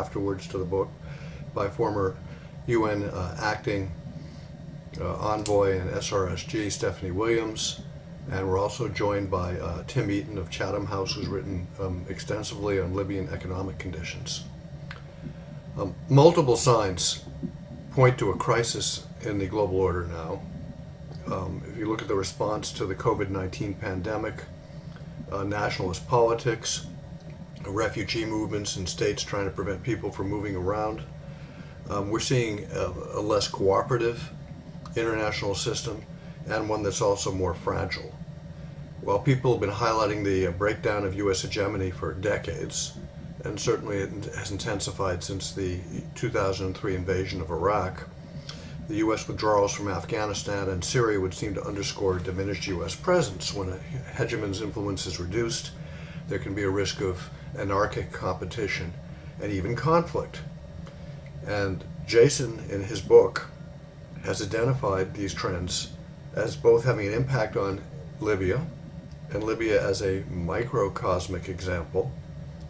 afterwards to the book by former UN acting envoy and SRSG Stephanie Williams, and we're also joined by Tim Eaton of Chatham House, who's written extensively on Libyan economic conditions. Multiple signs point to a crisis in the global order now. If you look at the response to the COVID-19 pandemic, nationalist politics, refugee movements in states trying to prevent people from moving around, we're seeing a less cooperative international system, and one that's also more fragile. While people have been highlighting the breakdown of U.S. hegemony for decades, and certainly it has intensified since the 2003 invasion of Iraq, the U.S. withdrawals from Afghanistan and Syria would seem to underscore a diminished U.S. presence. When a hegemon's influence is reduced, there can be a risk of anarchic competition and even conflict. And Jason, in his book, has identified these trends as both having an impact on Libya, and Libya as a microcosmic example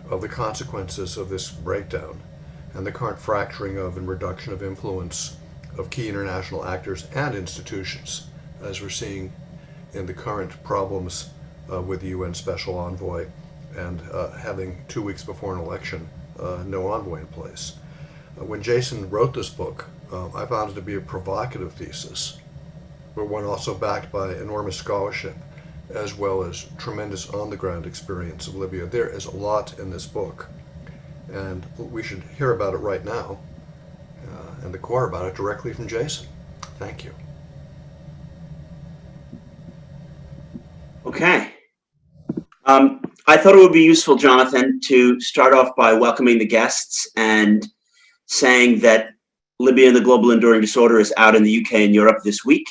of the consequences of this breakdown and the current fracturing of and reduction of influence of key international actors and institutions, as we're seeing in the current problems with the UN Special Envoy and having 2 weeks before an election no envoy in place. When Jason wrote this book, I found it to be a provocative thesis, but one also backed by enormous scholarship as well as tremendous on-the-ground experience of Libya. There is a lot in this book, and we should hear about it right now, and the core about it directly from Jason. Thank you. Okay. I thought it would be useful, Jonathan, to start off by welcoming the guests and saying that Libya and the Global Enduring Disorder is out in the UK and Europe this week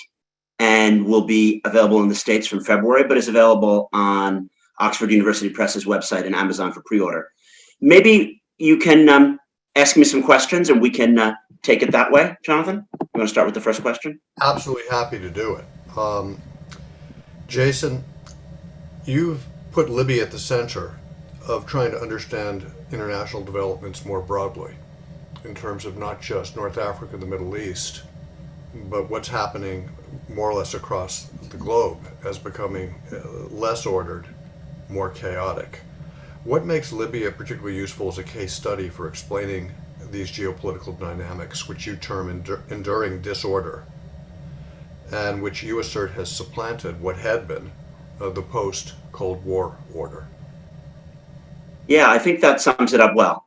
and will be available in the States from February, but is available on Oxford University Press's website and Amazon for pre-order. Maybe you can ask me some questions and we can take it that way, Jonathan? You want to start with the first question? Absolutely happy to do it. Jason, you've put Libya at the center of trying to understand international developments more broadly, in terms of not just North Africa and the Middle East, but what's happening more or less across the globe as becoming less ordered, more chaotic. What makes Libya particularly useful as a case study for explaining these geopolitical dynamics, which you term enduring disorder, and which you assert has supplanted what had been the post-Cold War order? Yeah, I think that sums it up well.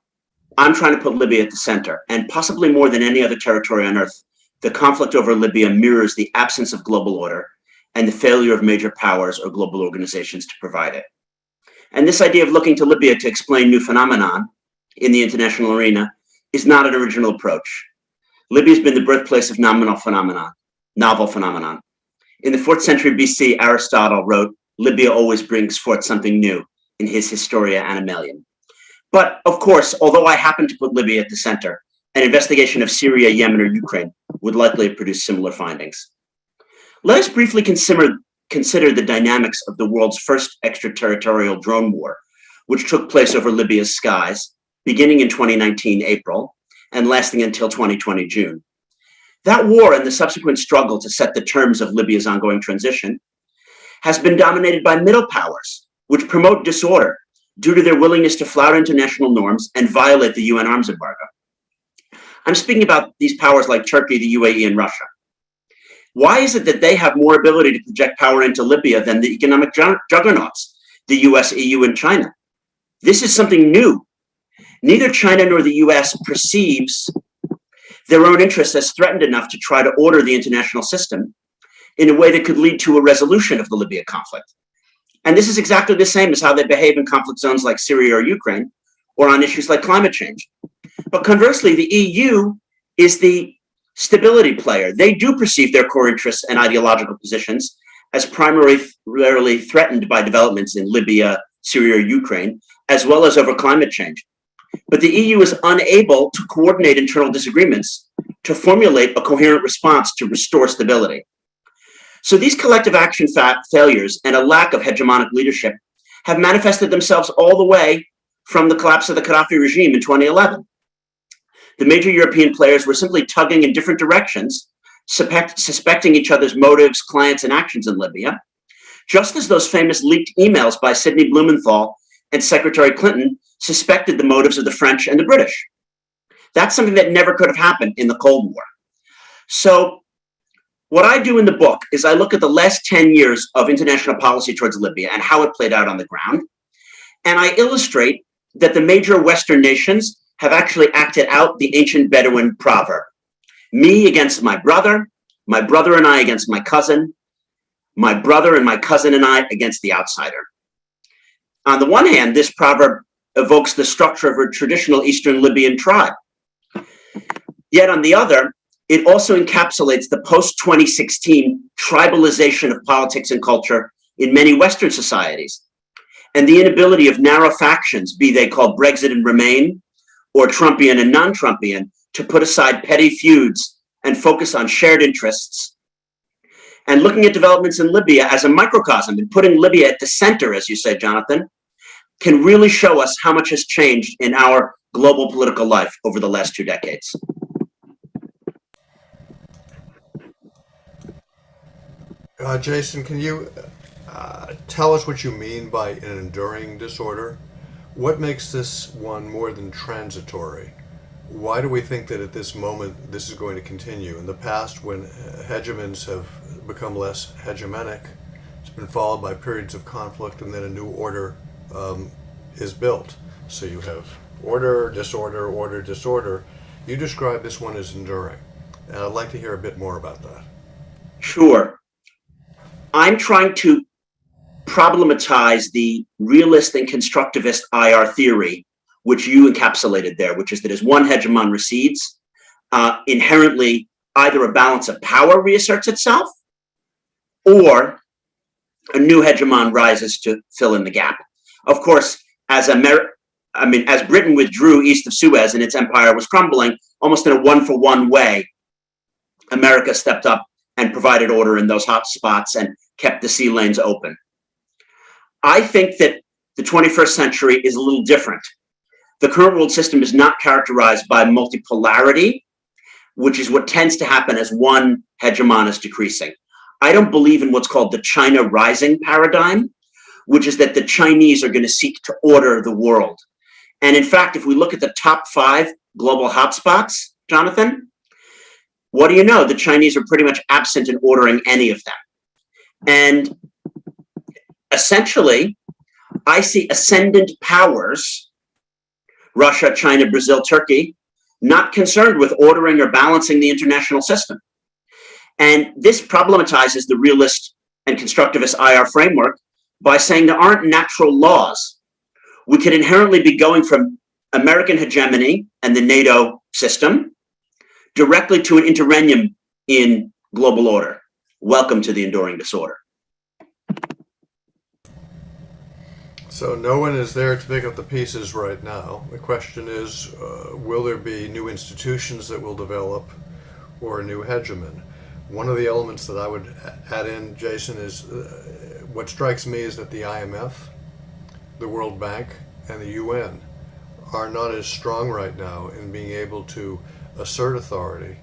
I'm trying to put Libya at the center, and possibly more than any other territory on earth, the conflict over Libya mirrors the absence of global order and the failure of major powers or global organizations to provide it. And this idea of looking to Libya to explain new phenomenon in the international arena is not an original approach. Libya's been the birthplace of novel phenomenon. In the 4th century BC, Aristotle wrote, "Libya always brings forth something new," in his Historia Animalium. But of course, although I happen to put Libya at the center, an investigation of Syria, Yemen, or Ukraine would likely have produced similar findings. Let us briefly consider the dynamics of the world's first extraterritorial drone war, which took place over Libya's skies, beginning in 2019 April and lasting until 2020 June. That war and the subsequent struggle to set the terms of Libya's ongoing transition has been dominated by middle powers, which promote disorder due to their willingness to flout international norms and violate the UN arms embargo. I'm speaking about these powers like Turkey, the UAE, and Russia. Why is it that they have more ability to project power into Libya than the economic juggernauts, the US, EU, and China? This is something new. Neither China nor the US perceives their own interests as threatened enough to try to order the international system in a way that could lead to a resolution of the Libya conflict. And this is exactly the same as how they behave in conflict zones like Syria or Ukraine, or on issues like climate change. But conversely, the EU is the stability player. They do perceive their core interests and ideological positions as primarily threatened by developments in Libya, Syria, or Ukraine, as well as over climate change. But the EU is unable to coordinate internal disagreements to formulate a coherent response to restore stability. So these collective action failures and a lack of hegemonic leadership have manifested themselves all the way from the collapse of the Qadhafi regime in 2011. the major European players were simply tugging in different directions, suspecting each other's motives, clients, and actions in Libya, just as those famous leaked emails by Sidney Blumenthal and Secretary Clinton suspected the motives of the French and the British. That's something that never could have happened in the Cold War. So what I do in the book is I look at the last 10 years of international policy towards Libya and how it played out on the ground. And I illustrate that the major Western nations have actually acted out the ancient Bedouin proverb: me against my brother and I against my cousin, my brother and my cousin and I against the outsider. On the one hand, this proverb evokes the structure of a traditional Eastern Libyan tribe. Yet on the other, it also encapsulates the post-2016 tribalization of politics and culture in many Western societies, and the inability of narrow factions, be they called Brexit and Remain, or Trumpian and non-Trumpian, to put aside petty feuds and focus on shared interests. And looking at developments in Libya as a microcosm and putting Libya at the center, as you said, Jonathan, can really show us how much has changed in our global political life over the last 2 decades. Jason, can you tell us what you mean by an enduring disorder? What makes this one more than transitory? Why do we think that at this moment this is going to continue? In the past, when hegemons have become less hegemonic, it's been followed by periods of conflict, and then a new order is built. So you have order, disorder, order, disorder. You describe this one as enduring, and I'd like to hear a bit more about that. Sure. I'm trying to problematize the realist and constructivist IR theory, which you encapsulated there, which is that as one hegemon recedes, inherently either a balance of power reasserts itself, or a new hegemon rises to fill in the gap. Of course, as Britain withdrew east of Suez and its empire was crumbling, almost in a one-for-one way, America stepped up and provided order in those hot spots and kept the sea lanes open. I think that the 21st century is a little different. The current world system is not characterized by multipolarity, which is what tends to happen as one hegemon is decreasing. I don't believe in what's called the China rising paradigm, which is that the Chinese are going to seek to order the world. And in fact, if we look at the top 5 global hotspots, Jonathan, what do you know? The Chinese are pretty much absent in ordering any of them. And essentially, I see ascendant powers, Russia, China, Brazil, Turkey, not concerned with ordering or balancing the international system. And this problematizes the realist and constructivist IR framework by saying there aren't natural laws. We could inherently be going from American hegemony and the NATO system directly to an interregnum in global order. Welcome to the enduring disorder. So no one is there to pick up the pieces right now. The question is, will there be new institutions that will develop or a new hegemon? One of the elements that I would add in, Jason, is what strikes me is that the IMF, the World Bank, and the UN are not as strong right now in being able to assert authority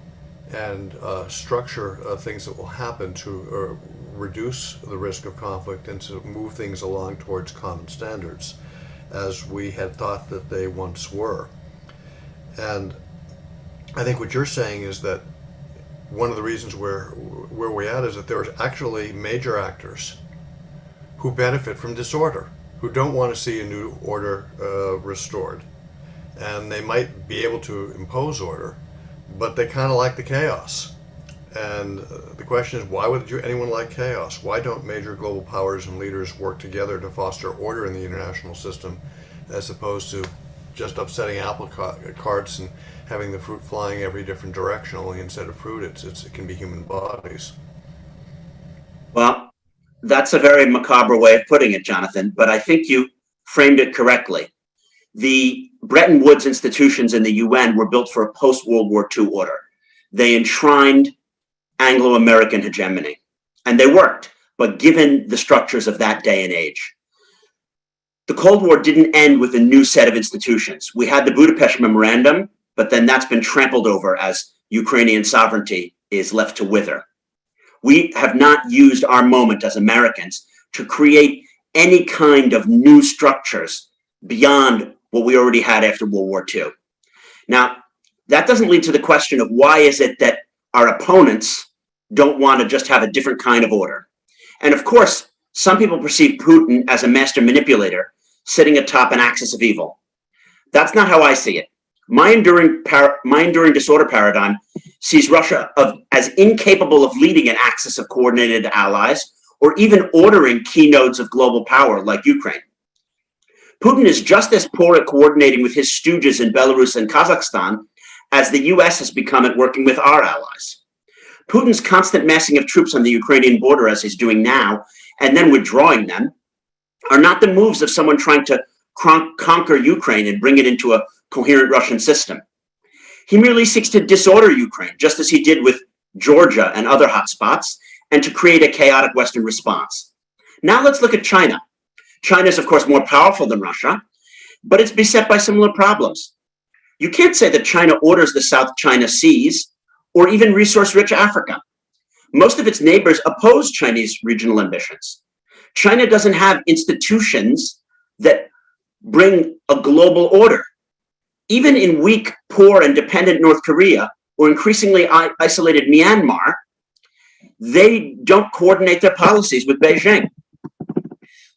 and structure things that will happen to reduce the risk of conflict and to move things along towards common standards, as we had thought that they once were. And I think what you're saying is that one of the reasons where we're at is that there's actually major actors who benefit from disorder, who don't want to see a new order restored. And they might be able to impose order, but they kind of like the chaos. And the question is, why would anyone like chaos? Why don't major global powers and leaders work together to foster order in the international system, as opposed to just upsetting apple carts and having the fruit flying every different direction, only instead of fruit, it can be human bodies? Well, that's a very macabre way of putting it, Jonathan, but I think you framed it correctly. The Bretton Woods institutions in the UN were built for a post-World War II order. They enshrined Anglo-American hegemony, and they worked, but given the structures of that day and age. The Cold War didn't end with a new set of institutions. We had the Budapest Memorandum, but then that's been trampled over as Ukrainian sovereignty is left to wither. We have not used our moment as Americans to create any kind of new structures beyond what we already had after World War II. Now, that doesn't lead to the question of why is it that our opponents don't want to just have a different kind of order. And of course, some people perceive Putin as a master manipulator sitting atop an axis of evil. That's not how I see it. My enduring disorder paradigm sees Russia as incapable of leading an axis of coordinated allies or even ordering key nodes of global power like Ukraine. Putin is just as poor at coordinating with his stooges in Belarus and Kazakhstan as the US has become at working with our allies. Putin's constant massing of troops on the Ukrainian border, as he's doing now, and then withdrawing them, are not the moves of someone trying to conquer Ukraine and bring it into a coherent Russian system. He merely seeks to disorder Ukraine, just as he did with Georgia and other hotspots, and to create a chaotic Western response. Now let's look at China. China is, of course, more powerful than Russia, but it's beset by similar problems. You can't say that China orders the South China Seas or even resource-rich Africa. Most of its neighbors oppose Chinese regional ambitions. China doesn't have institutions that bring a global order. Even in weak, poor, and dependent North Korea, or increasingly isolated Myanmar, they don't coordinate their policies with Beijing.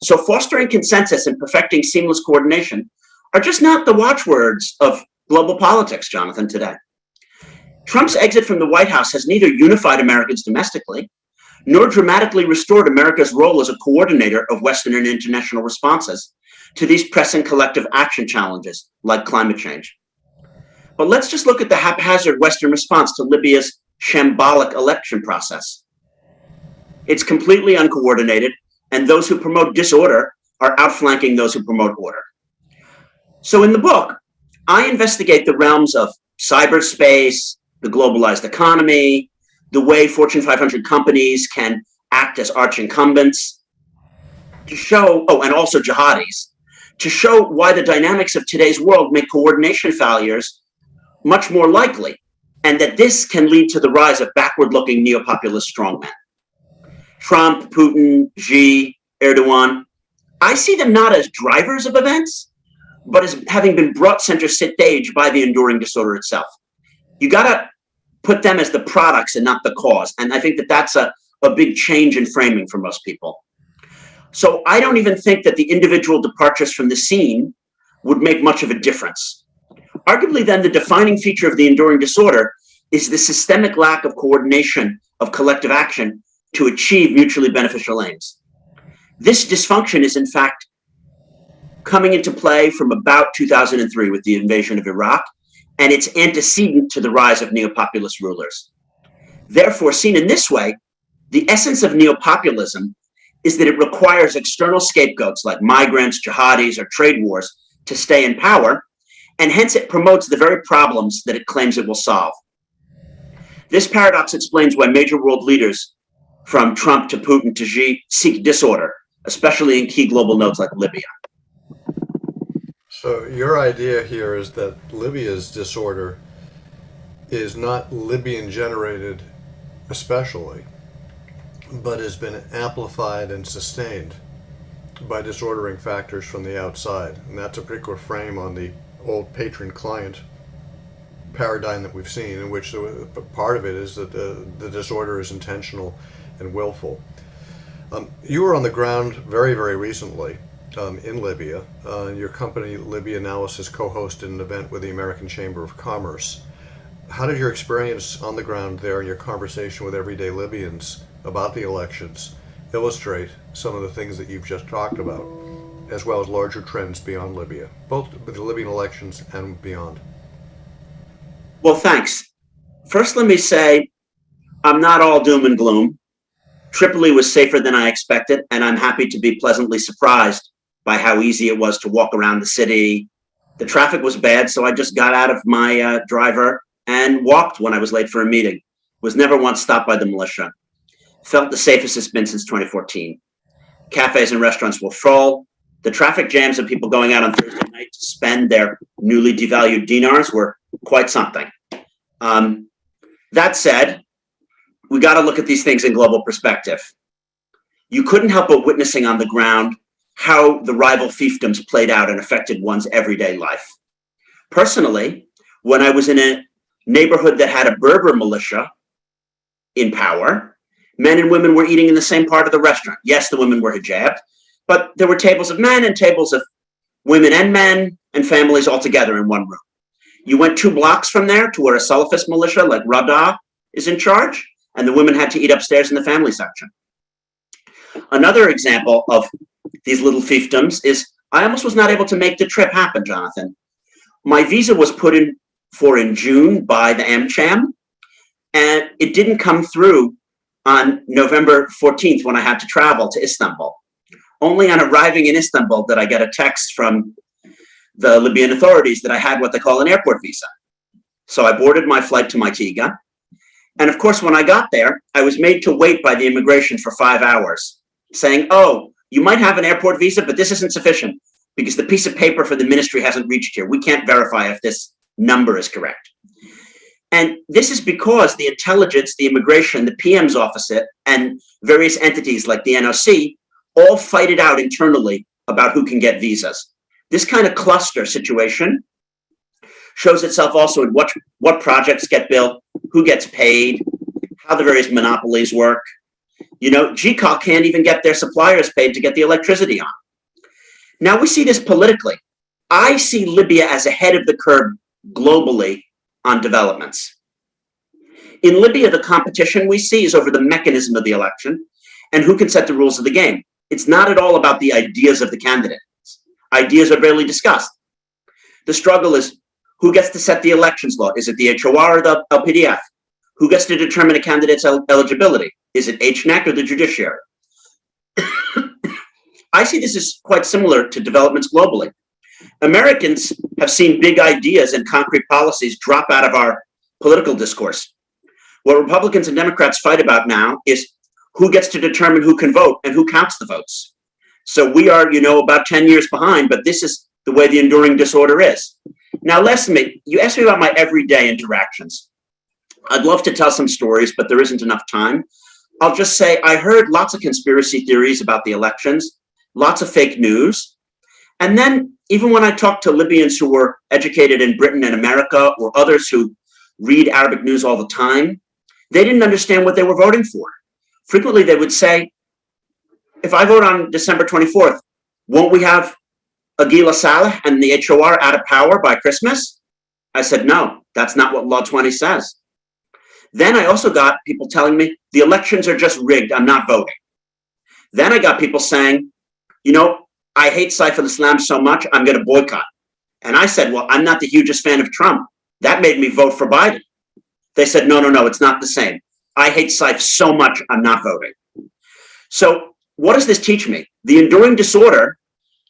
So fostering consensus and perfecting seamless coordination are just not the watchwords of global politics, Jonathan, today. Trump's exit from the White House has neither unified Americans domestically, nor dramatically restored America's role as a coordinator of Western and international responses to these pressing collective action challenges like climate change. But let's just look at the haphazard Western response to Libya's shambolic election process. It's completely uncoordinated, and those who promote disorder are outflanking those who promote order. So in the book, I investigate the realms of cyberspace, the globalized economy, the way Fortune 500 companies can act as arch incumbents, to show, and also jihadis, to show why the dynamics of today's world make coordination failures much more likely, and that this can lead to the rise of backward-looking neo-populist strongmen. Trump, Putin, Xi, Erdogan, I see them not as drivers of events, but as having been brought center stage by the enduring disorder itself. You gotta put them as the products and not the cause. And I think that that's a big change in framing for most people. So I don't even think that the individual departures from the scene would make much of a difference. Arguably then, the defining feature of the enduring disorder is the systemic lack of coordination of collective action to achieve mutually beneficial aims. This dysfunction is in fact coming into play from about 2003 with the invasion of Iraq, and it's antecedent to the rise of neo-populist rulers. Therefore, seen in this way, the essence of neo-populism is that it requires external scapegoats like migrants, jihadis, or trade wars to stay in power, and hence it promotes the very problems that it claims it will solve. This paradox explains why major world leaders, from Trump to Putin to Xi, seek disorder, especially in key global nodes like Libya. So your idea here is that Libya's disorder is not Libyan generated especially, but has been amplified and sustained by disordering factors from the outside. And that's a particular frame on the old patron-client paradigm that we've seen, in which part of it is that the disorder is intentional and willful. You were on the ground very, very recently in Libya. Your company, Libya Analysis, co-hosted an event with the American Chamber of Commerce. How did your experience on the ground there and your conversation with everyday Libyans about the elections illustrate some of the things that you've just talked about, as well as larger trends beyond Libya, both with the Libyan elections and beyond? Well, thanks. First, let me say, I'm not all doom and gloom. Tripoli was safer than I expected, and I'm happy to be pleasantly surprised by how easy it was to walk around the city. The traffic was bad, so I just got out of my driver and walked when I was late for a meeting. Was never once stopped by the militia. Felt the safest it's been since 2014. Cafes and restaurants were full. The traffic jams of people going out on Thursday night to spend their newly devalued dinars were quite something. That said, we got to look at these things in global perspective. You couldn't help but witnessing on the ground how the rival fiefdoms played out and affected one's everyday life. Personally, when I was in a neighborhood that had a Berber militia in power, men and women were eating in the same part of the restaurant. Yes, the women were hijabbed, but there were tables of men and tables of women and men and families all together in one room. You went 2 blocks from there to where a Salafist militia like Rada is in charge, and the women had to eat upstairs in the family section. Another example of these little fiefdoms is I almost was not able to make the trip happen, Jonathan. My visa was put in for in June by the AmCham, and it didn't come through on November 14th when I had to travel to Istanbul. Only on arriving in Istanbul did I get a text from the Libyan authorities that I had what they call an airport visa. So I boarded my flight to Mytiga. And of course, when I got there, I was made to wait by the immigration for 5 hours, saying, oh, you might have an airport visa, but this isn't sufficient because the piece of paper for the ministry hasn't reached here. We can't verify if this number is correct. And this is because the intelligence, the immigration, the PM's office, and various entities like the NOC all fight it out internally about who can get visas. This kind of cluster situation shows itself also in what projects get built, who gets paid, how the various monopolies work. You know, GCAL can't even get their suppliers paid to get the electricity on. Now we see this politically. I see Libya as ahead of the curve globally on developments. In Libya, the competition we see is over the mechanism of the election and who can set the rules of the game. It's not at all about the ideas of the candidates. Ideas are barely discussed. The struggle is who gets to set the elections law? Is it the HOR or the LPDF? Who gets to determine a candidate's eligibility? Is it HNEC or the judiciary? I see this as quite similar to developments globally. Americans have seen big ideas and concrete policies drop out of our political discourse. What Republicans and Democrats fight about now is who gets to determine who can vote and who counts the votes. So we are, about 10 years behind, but this is the way the enduring disorder is. Now, lastly, you asked me about my everyday interactions. I'd love to tell some stories, but there isn't enough time. I'll just say I heard lots of conspiracy theories about the elections, lots of fake news. And then even when I talked to Libyans who were educated in Britain and America or others who read Arabic news all the time, they didn't understand what they were voting for. Frequently, they would say, if I vote on December 24th, won't we have Aguila Saleh and the HOR out of power by Christmas? I said, no, that's not what Law 20 says. Then I also got people telling me the elections are just rigged, I'm not voting. Then I got people saying, I hate Saif al-Islam so much, I'm going to boycott. And I said, well, I'm not the hugest fan of Trump. That made me vote for Biden. They said, no, it's not the same. I hate Saif so much, I'm not voting. So what does this teach me? The enduring disorder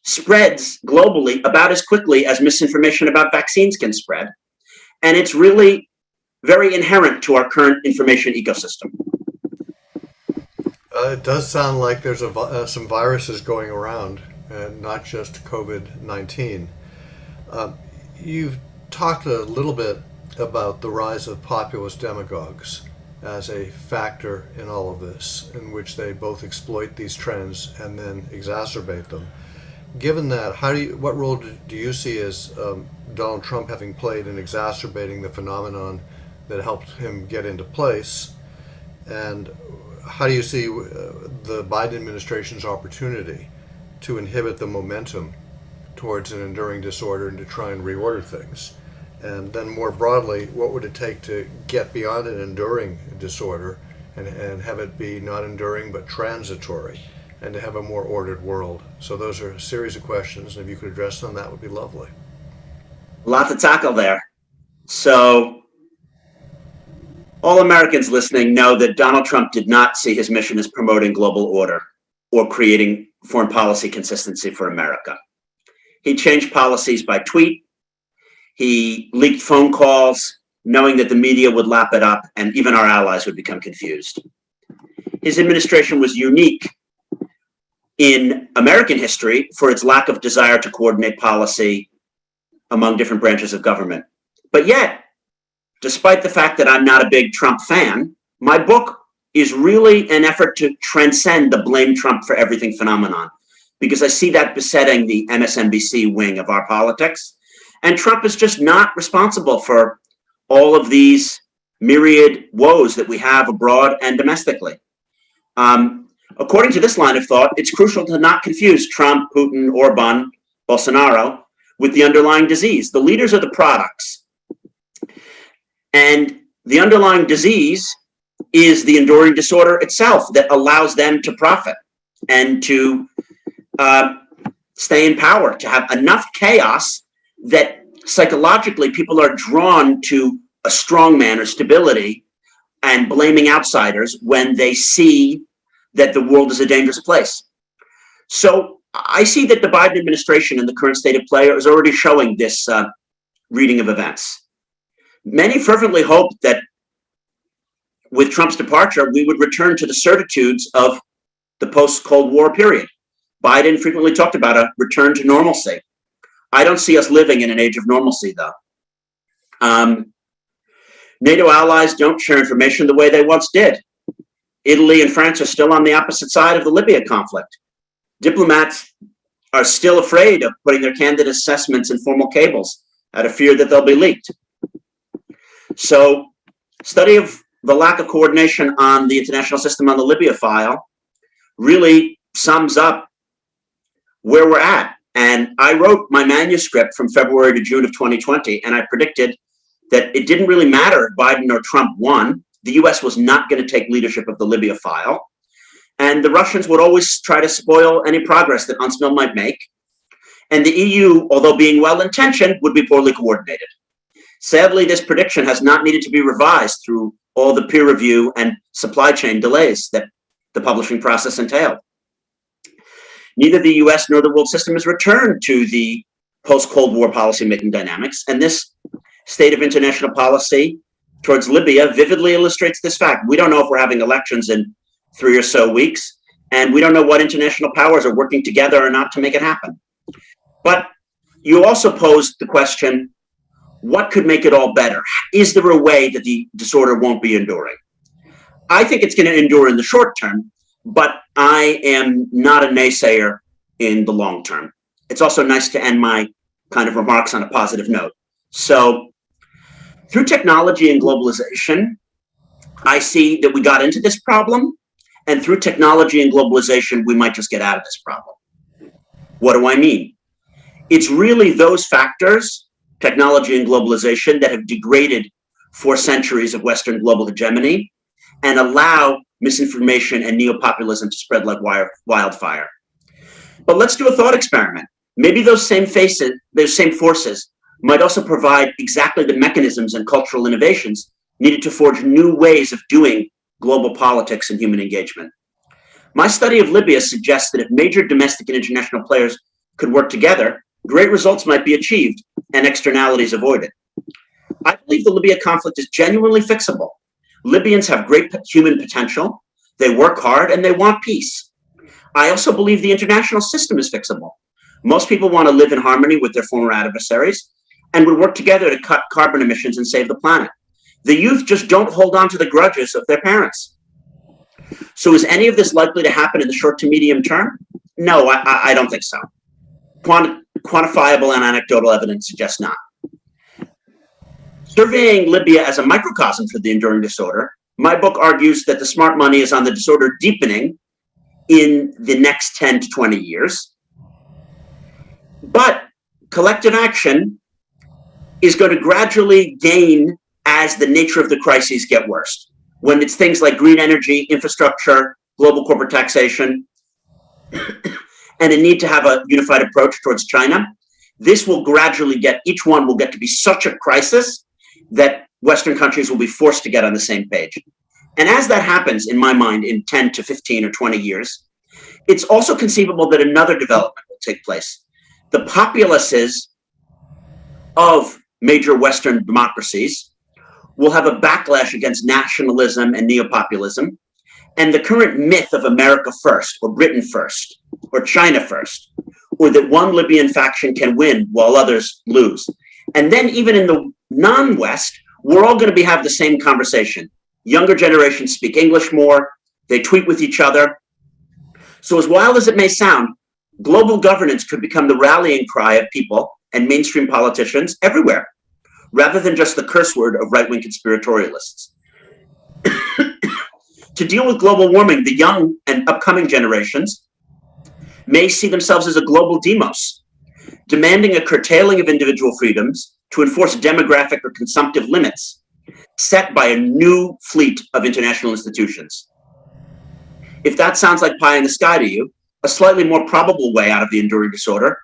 spreads globally about as quickly as misinformation about vaccines can spread. And it's really very inherent to our current information ecosystem. It does sound like there's some viruses going around, and not just COVID-19. You've talked a little bit about the rise of populist demagogues as a factor in all of this, in which they both exploit these trends and then exacerbate them. Given that, what role do you see as Donald Trump having played in exacerbating the phenomenon that helped him get into place? And how do you see the Biden administration's opportunity to inhibit the momentum towards an enduring disorder and to try and reorder things? And then more broadly, what would it take to get beyond an enduring disorder and have it be not enduring but transitory, and to have a more ordered world? So those are a series of questions, and if you could address them, that would be lovely. A lot to tackle there. So all Americans listening know that Donald Trump did not see his mission as promoting global order or creating foreign policy consistency for America. He changed policies by tweet. He leaked phone calls, knowing that the media would lap it up and even our allies would become confused. His administration was unique in American history for its lack of desire to coordinate policy among different branches of government. But yet, despite the fact that I'm not a big Trump fan, my book is really an effort to transcend the blame Trump for everything phenomenon, because I see that besetting the MSNBC wing of our politics. And Trump is just not responsible for all of these myriad woes that we have abroad and domestically. According to this line of thought, it's crucial to not confuse Trump, Putin, Orban, Bolsonaro with the underlying disease. The leaders are the products. And the underlying disease is the enduring disorder itself that allows them to profit and to stay in power, to have enough chaos that psychologically people are drawn to a strongman or stability and blaming outsiders when they see that the world is a dangerous place. So I see that the Biden administration and the current state of play is already showing this reading of events. Many fervently hoped that with Trump's departure, we would return to the certitudes of the post-Cold War period. Biden frequently talked about a return to normalcy. I don't see us living in an age of normalcy, though. NATO allies don't share information the way they once did. Italy and France are still on the opposite side of the Libya conflict. Diplomats are still afraid of putting their candidate assessments in formal cables out of fear that they'll be leaked. So, study of the lack of coordination on the international system on the Libya file really sums up where we're at. And I wrote my manuscript from February to June of 2020, and I predicted that it didn't really matter if Biden or Trump won. The US was not going to take leadership of the Libya file. And the Russians would always try to spoil any progress that UNSMIL might make. And the EU, although being well-intentioned, would be poorly coordinated. Sadly, this prediction has not needed to be revised through all the peer review and supply chain delays that the publishing process entailed. Neither the US nor the world system has returned to the post-Cold War policymaking dynamics, and this state of international policy towards Libya vividly illustrates this fact. We don't know if we're having elections in 3 or so weeks, and we don't know what international powers are working together or not to make it happen. But you also posed the question, what could make it all better? Is there a way that the disorder won't be enduring? I think it's going to endure in the short term, but I am not a naysayer in the long term. It's also nice to end my kind of remarks on a positive note. So through technology and globalization, I see that we got into this problem, and through technology and globalization, we might just get out of this problem. What do I mean? It's really those factors, technology and globalization, that have degraded 4 centuries of Western global hegemony and allow misinformation and neopopulism to spread like wildfire. But let's do a thought experiment. Maybe those same forces might also provide exactly the mechanisms and cultural innovations needed to forge new ways of doing global politics and human engagement. My study of Libya suggests that if major domestic and international players could work together, great results might be achieved and externalities avoided. I believe the Libya conflict is genuinely fixable. Libyans have great human potential, they work hard, and they want peace. I also believe the international system is fixable. Most people want to live in harmony with their former adversaries and would work together to cut carbon emissions and save the planet. The youth just don't hold on to the grudges of their parents. So is any of this likely to happen in the short to medium term? No, I don't think so. Quantifiable and anecdotal evidence suggests not. Surveying Libya as a microcosm for the enduring disorder, my book argues that the smart money is on the disorder deepening in the next 10 to 20 years. But collective action is going to gradually gain as the nature of the crises get worse. When it's things like green energy, infrastructure, global corporate taxation, and a need to have a unified approach towards China, this will gradually each one will get to be such a crisis that Western countries will be forced to get on the same page. And as that happens, in my mind, in 10 to 15 or 20 years, it's also conceivable that another development will take place. The populaces of major Western democracies will have a backlash against nationalism and neopopulism, and the current myth of America first, or Britain first, or China first, or that one Libyan faction can win while others lose. And then even in the non-West, we're all going to have the same conversation. Younger generations speak English more, they tweet with each other. So as wild as it may sound, global governance could become the rallying cry of people and mainstream politicians everywhere, rather than just the curse word of right-wing conspiratorialists. To deal with global warming, the young and upcoming generations may see themselves as a global demos, demanding a curtailing of individual freedoms to enforce demographic or consumptive limits set by a new fleet of international institutions. If that sounds like pie in the sky to you, a slightly more probable way out of the enduring disorder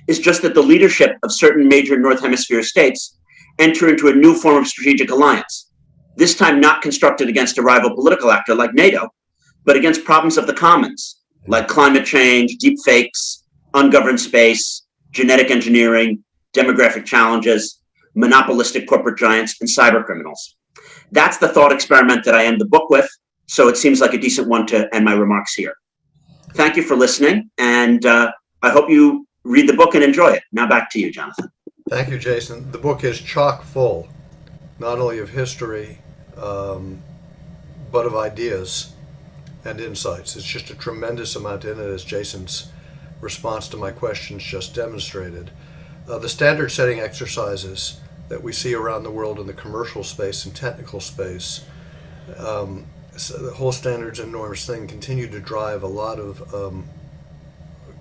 is just that the leadership of certain major North Hemisphere states enter into a new form of strategic alliance, this time not constructed against a rival political actor like NATO, but against problems of the commons, like climate change, deep fakes, ungoverned space, genetic engineering, demographic challenges, monopolistic corporate giants, and cyber criminals. That's the thought experiment that I end the book with, so it seems like a decent one to end my remarks here. Thank you for listening, and I hope you read the book and enjoy it. Now back to you, Jonathan. Thank you, Jason. The book is chock full, not only of history, but of ideas and insights. It's just a tremendous amount in it, as Jason's response to my questions just demonstrated. The standard setting exercises that we see around the world in the commercial space and technical space, so the whole standards and norms thing continue to drive a lot of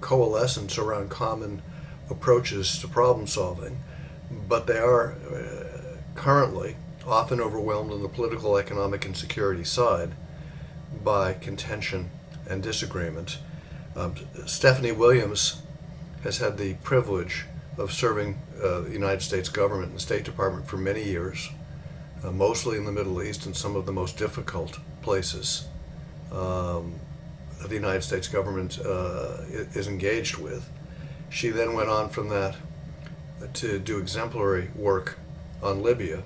coalescence around common approaches to problem solving, but they are currently often overwhelmed on the political, economic, and security side by contention and disagreement. Stephanie Williams has had the privilege of serving the United States government and the State Department for many years, mostly in the Middle East and some of the most difficult places that the United States government is engaged with. She then went on from that to do exemplary work on Libya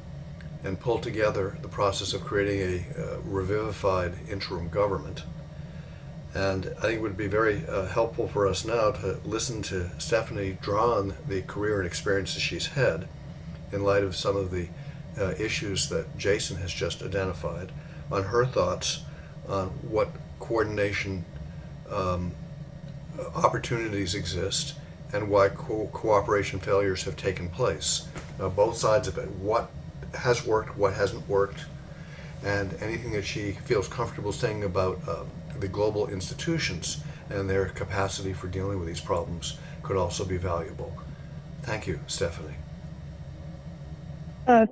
and pull together the process of creating a revivified interim government. And I think it would be very helpful for us now to listen to Stephanie draw on the career and experiences she's had in light of some of the issues that Jason has just identified, on her thoughts on what coordination opportunities exist and why cooperation failures have taken place. Both sides of it, what has worked, what hasn't worked, and anything that she feels comfortable saying about the global institutions and their capacity for dealing with these problems could also be valuable. Thank you, Stephanie.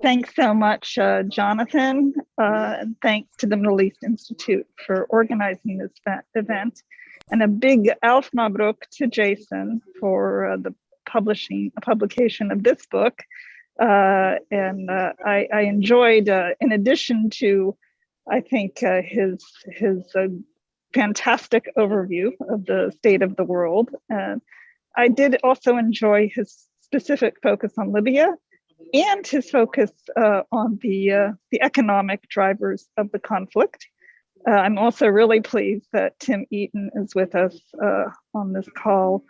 Thanks so much, Jonathan, and thanks to the Middle East Institute for organizing this event. And a big Alf Mabruk to Jason for the publication of this book. I enjoyed, in addition to, I think, his fantastic overview of the state of the world. I did also enjoy his specific focus on Libya and his focus on the economic drivers of the conflict. I'm also really pleased that Tim Eaton is with us on this call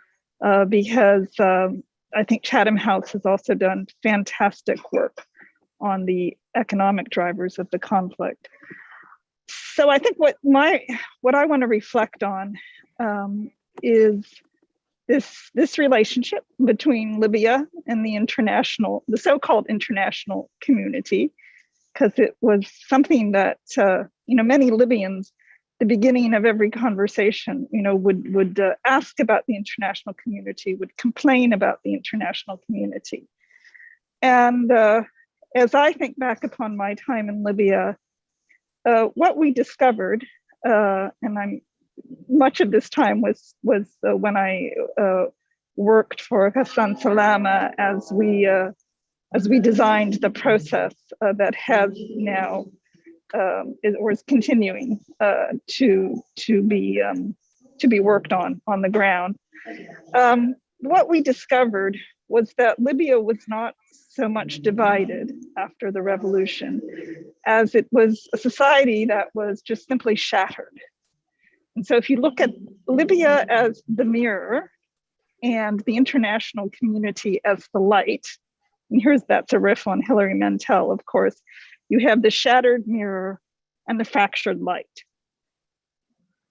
because I think Chatham House has also done fantastic work on the economic drivers of the conflict. So I think what I want to reflect on is this relationship between Libya and the so-called international community, because it was something that many Libyans, the beginning of every conversation, would ask about the international community, would complain about the international community. And as I think back upon my time in Libya, what we discovered, and much of this time was when I worked for Hassan Salama as we designed the process that has now is continuing to be worked on the ground. What we discovered was that Libya was not so much divided after the revolution as it was a society that was just simply shattered. And so if you look at Libya as the mirror and the international community as the light, And that's a riff on Hilary Mantel, of course. You have the shattered mirror and the fractured light.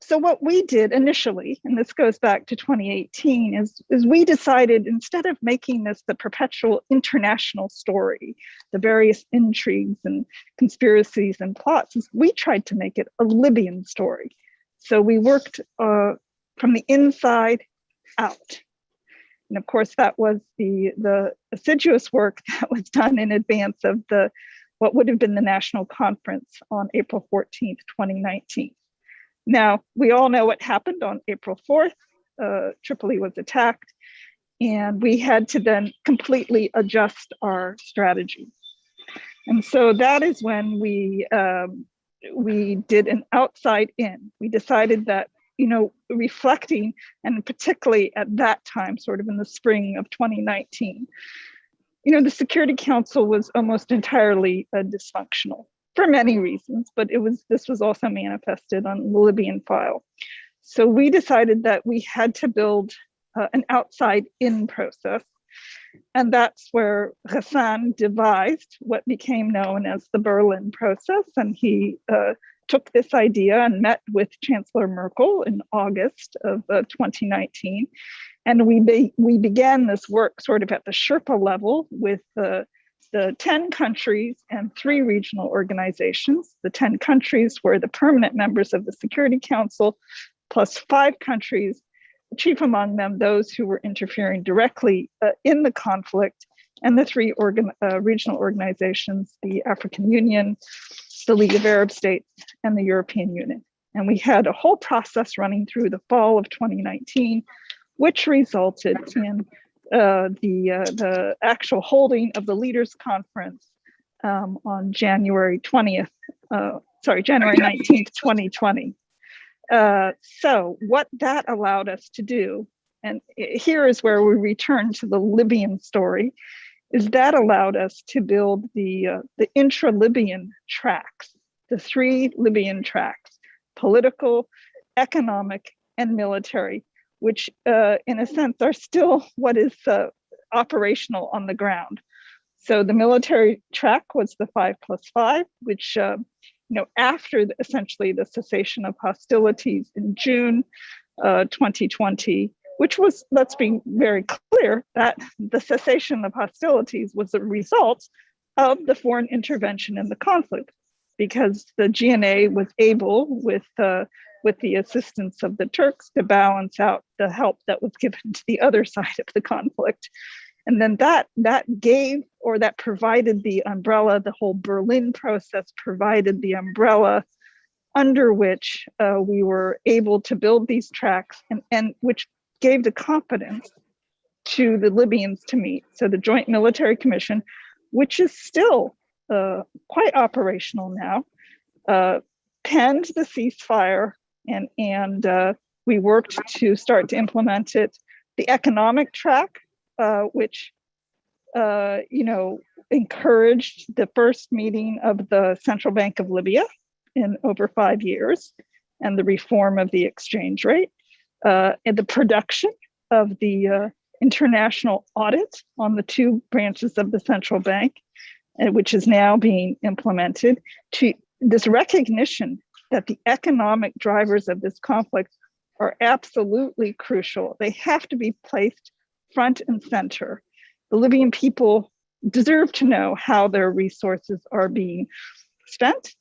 So what we did initially, and this goes back to 2018, is we decided, instead of making this the perpetual international story, the various intrigues and conspiracies and plots, we tried to make it a Libyan story. So we worked from the inside out. And of course, that was the assiduous work that was done in advance of what would have been the national conference on April 14th, 2019. Now, we all know what happened on April 4th. Tripoli was attacked, and we had to then completely adjust our strategy. And so that is when we did an outside in. We decided that, reflecting, and particularly at that time, sort of in the spring of 2019, the Security Council was almost entirely dysfunctional for many reasons, but this was also manifested on the Libyan file. So we decided that we had to build an outside-in process, and that's where Hassan devised what became known as the Berlin process, and he took this idea and met with Chancellor Merkel in August of 2019, and we began this work sort of at the Sherpa level with the 10 countries and 3 regional organizations. The 10 countries were the permanent members of the Security Council, plus 5 countries, chief among them those who were interfering directly in the conflict, and the 3 regional organizations, the African Union, the League of Arab States, and the European Union. And we had a whole process running through the fall of 2019, which resulted in the actual holding of the Leaders Conference on January 19th, 2020. So what that allowed us to do, and here is where we return to the Libyan story, is that allowed us to build the intra-Libyan tracks, the 3 Libyan tracks: political, economic, and military, which in a sense are still what is operational on the ground. So the military track was the 5+5, which after essentially the cessation of hostilities in June 2020, which was, let's be very clear, that the cessation of hostilities was a result of the foreign intervention in the conflict, because the GNA was able, with the assistance of the Turks, to balance out the help that was given to the other side of the conflict. And then that provided the umbrella, the whole Berlin process provided the umbrella under which we were able to build these tracks, and which gave the confidence to the Libyans to meet. So the Joint Military Commission, which is still quite operational now, penned the ceasefire, and we worked to start to implement it. The economic track, which encouraged the first meeting of the Central Bank of Libya in over 5 years, and the reform of the exchange rate, and the production of the international audit on the 2 branches of the central bank, which is now being implemented, to this recognition that the economic drivers of this conflict are absolutely crucial. They have to be placed front and center. The Libyan people deserve to know how their resources are being spent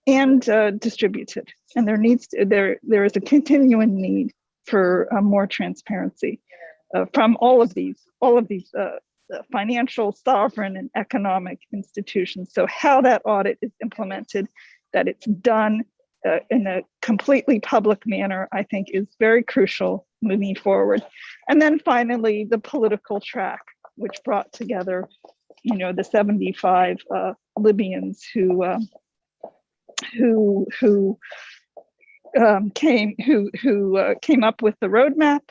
and distributed. And there is a continuing need for more transparency from all of these financial, sovereign, and economic institutions. So how that audit is implemented, that it's done in a completely public manner, I think is very crucial moving forward. And then finally, the political track, which brought together, the 75 Libyans who came up with the roadmap,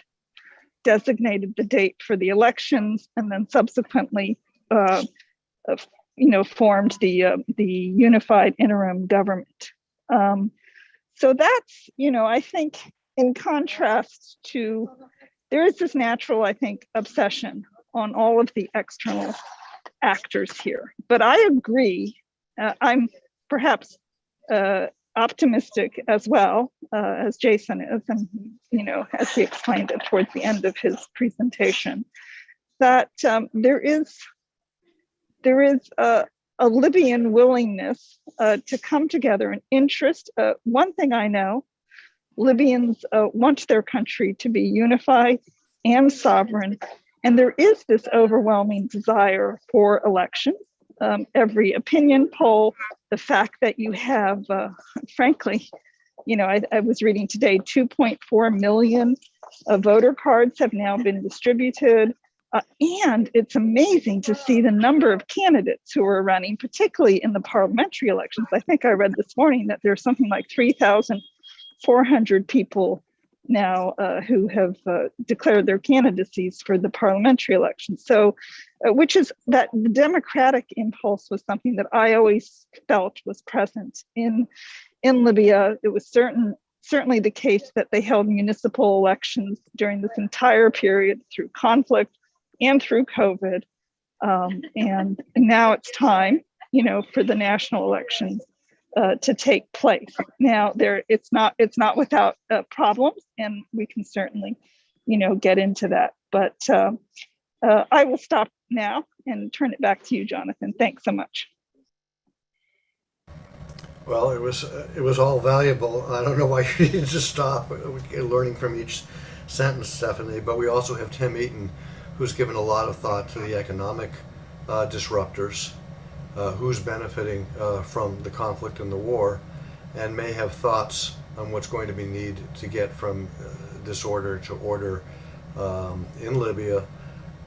designated the date for the elections, and then subsequently, formed the unified interim government. So that's, I think, in contrast there is this natural, I think, obsession on all of the external actors here. But I agree. I'm perhaps optimistic as well as Jason is, and as he explained it towards the end of his presentation, that there is a Libyan willingness to come together, an interest. One thing I know, Libyans want their country to be unified and sovereign, and there is this overwhelming desire for elections. Every opinion poll, the fact that you have, frankly, I was reading today, 2.4 million voter cards have now been distributed. And it's amazing to see the number of candidates who are running, particularly in the parliamentary elections. I think I read this morning that there's something like 3,400 people now who have declared their candidacies for the parliamentary elections. So, which is that the democratic impulse was something that I always felt was present in Libya. It was certainly the case that they held municipal elections during this entire period through conflict and through COVID. And now it's time, for the national elections to take place. Now, it's not without problems, and we can certainly, get into that. But I will stop now and turn it back to you, Jonathan. Thanks so much. Well, it was all valuable. I don't know why you needed to stop. We're learning from each sentence, Stephanie. But we also have Tim Eaton, who's given a lot of thought to the economic disruptors, who's benefiting from the conflict and the war, and may have thoughts on what's going to be needed to get from disorder to order in Libya.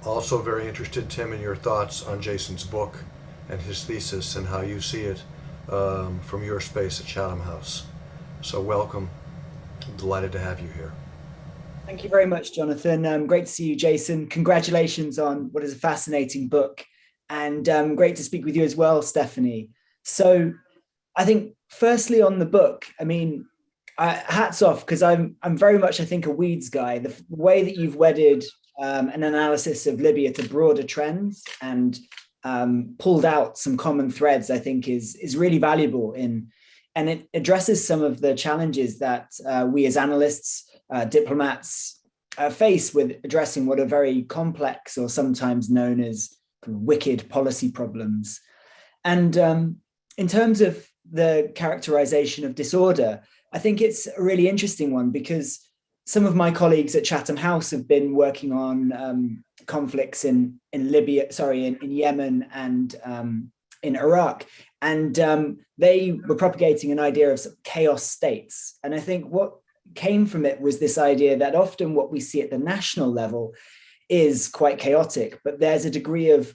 Also very interested, Tim, in your thoughts on Jason's book and his thesis and how you see it from your space at Chatham House. So welcome. I'm delighted to have you here. Thank you very much, Jonathan. Great to see you, Jason. Congratulations on what is a fascinating book, and great to speak with you as well, Stephanie. So I think firstly on the book, hats off, because I'm very much, I think, a weeds guy. The way that you've wedded an analysis of Libya to broader trends and pulled out some common threads, I think is really valuable and it addresses some of the challenges that we as analysts, diplomats face with addressing what are very complex or sometimes known as wicked policy problems. And in terms of the characterization of disorder, I think it's a really interesting one, because some of my colleagues at Chatham House have been working on conflicts in Yemen and in Iraq. And they were propagating an idea of chaos states. And I think what came from it was this idea that often what we see at the national level is quite chaotic, but there's a degree of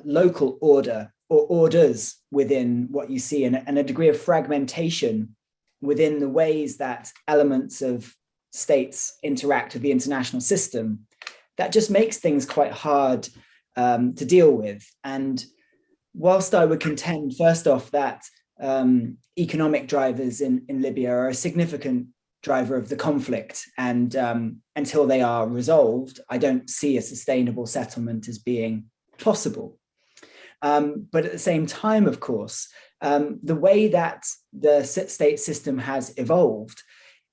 local order or orders within what you see, and a degree of fragmentation within the ways that elements of states interact with the international system, that just makes things quite hard to deal with. And whilst I would contend, first off, that economic drivers in Libya are a significant driver of the conflict, and until they are resolved, I don't see a sustainable settlement as being possible. But at the same time, of course, the way that the state system has evolved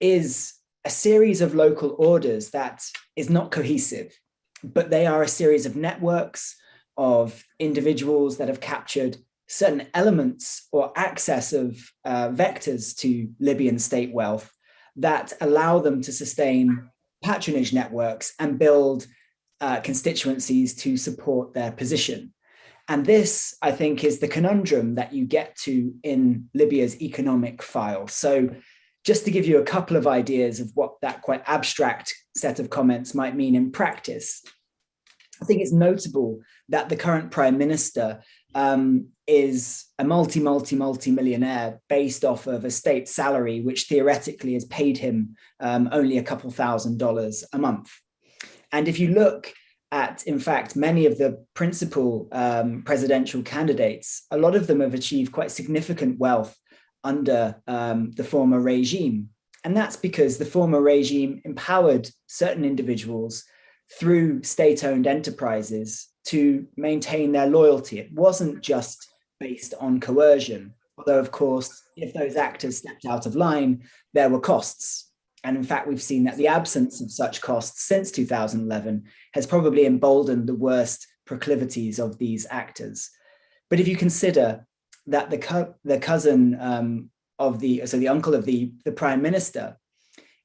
is a series of local orders that is not cohesive, but they are a series of networks of individuals that have captured certain elements or access of vectors to Libyan state wealth that allow them to sustain patronage networks and build constituencies to support their position. And this, I think, is the conundrum that you get to in Libya's economic file. So just to give you a couple of ideas of what that quite abstract set of comments might mean in practice, I think it's notable that the current prime minister is a multi-millionaire based off of a state salary, which theoretically has paid him only a couple $1,000s a month. And if you look at, in fact, many of the principal presidential candidates, a lot of them have achieved quite significant wealth under the former regime. And that's because the former regime empowered certain individuals through state-owned enterprises to maintain their loyalty. It wasn't just based on coercion, although of course, if those actors stepped out of line, there were costs. And in fact, we've seen that the absence of such costs since 2011 has probably emboldened the worst proclivities of these actors. But if you consider that the cousin the uncle of the prime minister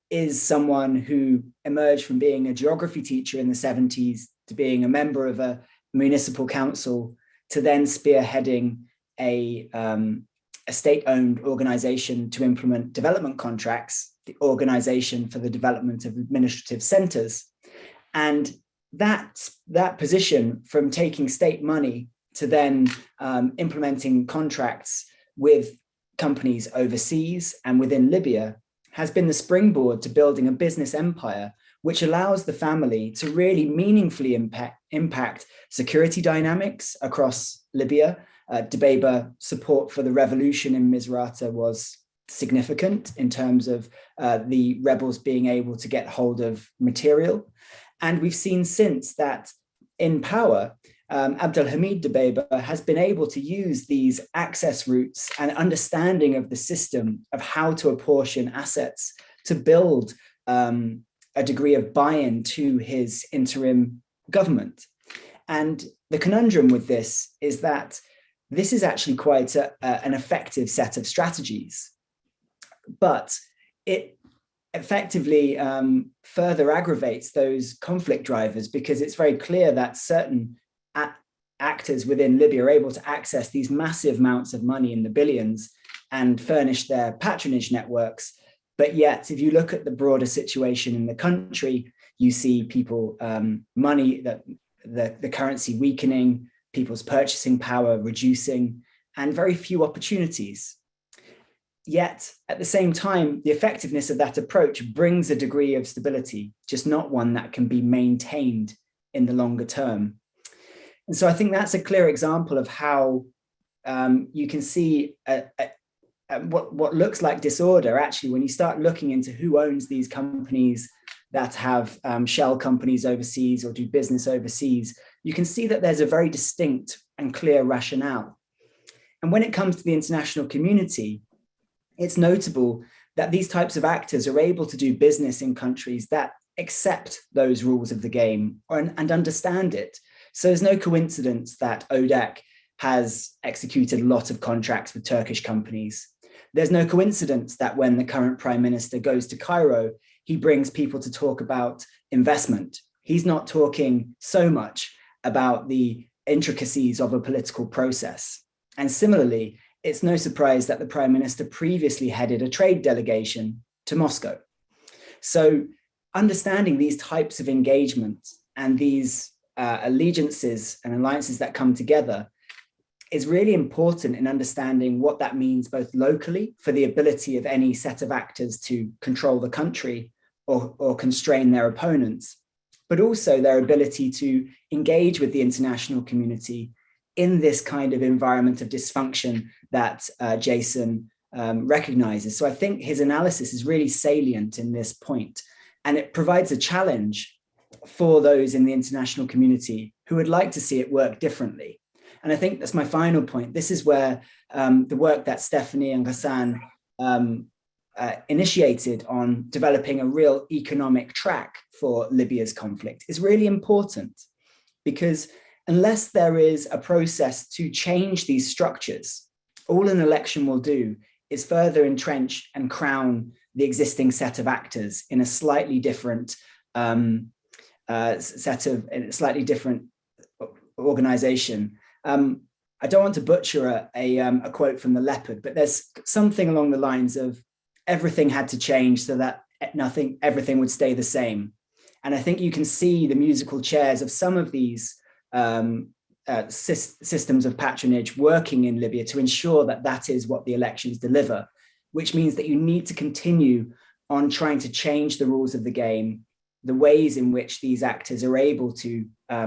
is someone who emerged from being a geography teacher in the 70s to being a member of a municipal council to then spearheading a state-owned organization to implement development contracts, the Organization for the Development of Administrative Centers. And that position from taking state money to then implementing contracts with companies overseas and within Libya has been the springboard to building a business empire, which allows the family to really meaningfully impact security dynamics across Libya. Dbeibeh support for the revolution in Misrata was significant in terms of the rebels being able to get hold of material. And we've seen since that in power, Abdelhamid Dbeibeh has been able to use these access routes and understanding of the system of how to apportion assets to build a degree of buy-in to his interim government. And the conundrum with this is that this is actually quite an effective set of strategies, but it effectively further aggravates those conflict drivers, because it's very clear that certain actors within Libya are able to access these massive amounts of money in the billions and furnish their patronage networks. But yet, if you look at the broader situation in the country, you see people, money, the currency weakening, people's purchasing power reducing, and very few opportunities. Yet, at the same time, the effectiveness of that approach brings a degree of stability, just not one that can be maintained in the longer term. And so I think that's a clear example of how you can see what looks like disorder, actually, when you start looking into who owns these companies that have shell companies overseas or do business overseas, you can see that there's a very distinct and clear rationale. And when it comes to the international community, it's notable that these types of actors are able to do business in countries that accept those rules of the game and understand it. So there's no coincidence that ODAC has executed a lot of contracts with Turkish companies. There's no coincidence that when the current prime minister goes to Cairo, he brings people to talk about investment. He's not talking so much about the intricacies of a political process. And similarly, it's no surprise that the prime minister previously headed a trade delegation to Moscow. So understanding these types of engagements and these allegiances and alliances that come together is really important in understanding what that means both locally for the ability of any set of actors to control the country or constrain their opponents, but also their ability to engage with the international community in this kind of environment of dysfunction that Jason recognizes. So I think his analysis is really salient in this point, and it provides a challenge for those in the international community who would like to see it work differently. And I think that's my final point. This is where the work that Stephanie and Ghassan initiated on developing a real economic track for Libya's conflict is really important, because unless there is a process to change these structures, all an election will do is further entrench and crown the existing set of actors in a slightly different organization. I don't want to butcher a quote from The Leopard, but there's something along the lines of everything had to change so that everything would stay the same. And I think you can see the musical chairs of some of these systems of patronage working in Libya to ensure that that is what the elections deliver, which means that you need to continue on trying to change the rules of the game, the ways in which these actors are able to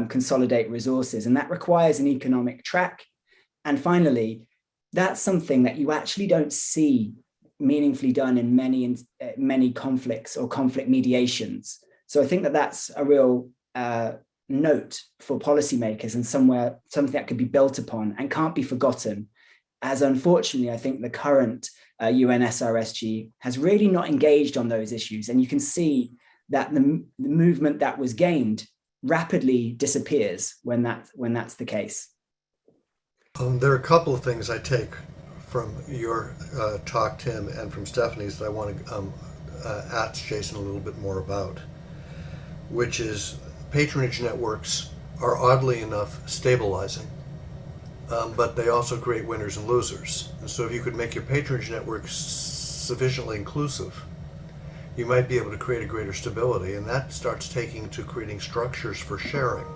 consolidate resources. And that requires an economic track. And finally, that's something that you actually don't see meaningfully done in many conflicts or conflict mediations. So I think that that's a real note for policymakers and something that could be built upon and can't be forgotten, as unfortunately, I think the current UN SRSG has really not engaged on those issues. And you can see that the movement that was gained rapidly disappears when that's the case. There are a couple of things I take from your talk, Tim, and from Stephanie's that I want to ask Jason a little bit more about, which is patronage networks are oddly enough stabilizing, but they also create winners and losers. And so if you could make your patronage networks sufficiently inclusive, you might be able to create a greater stability, and that starts taking to creating structures for sharing.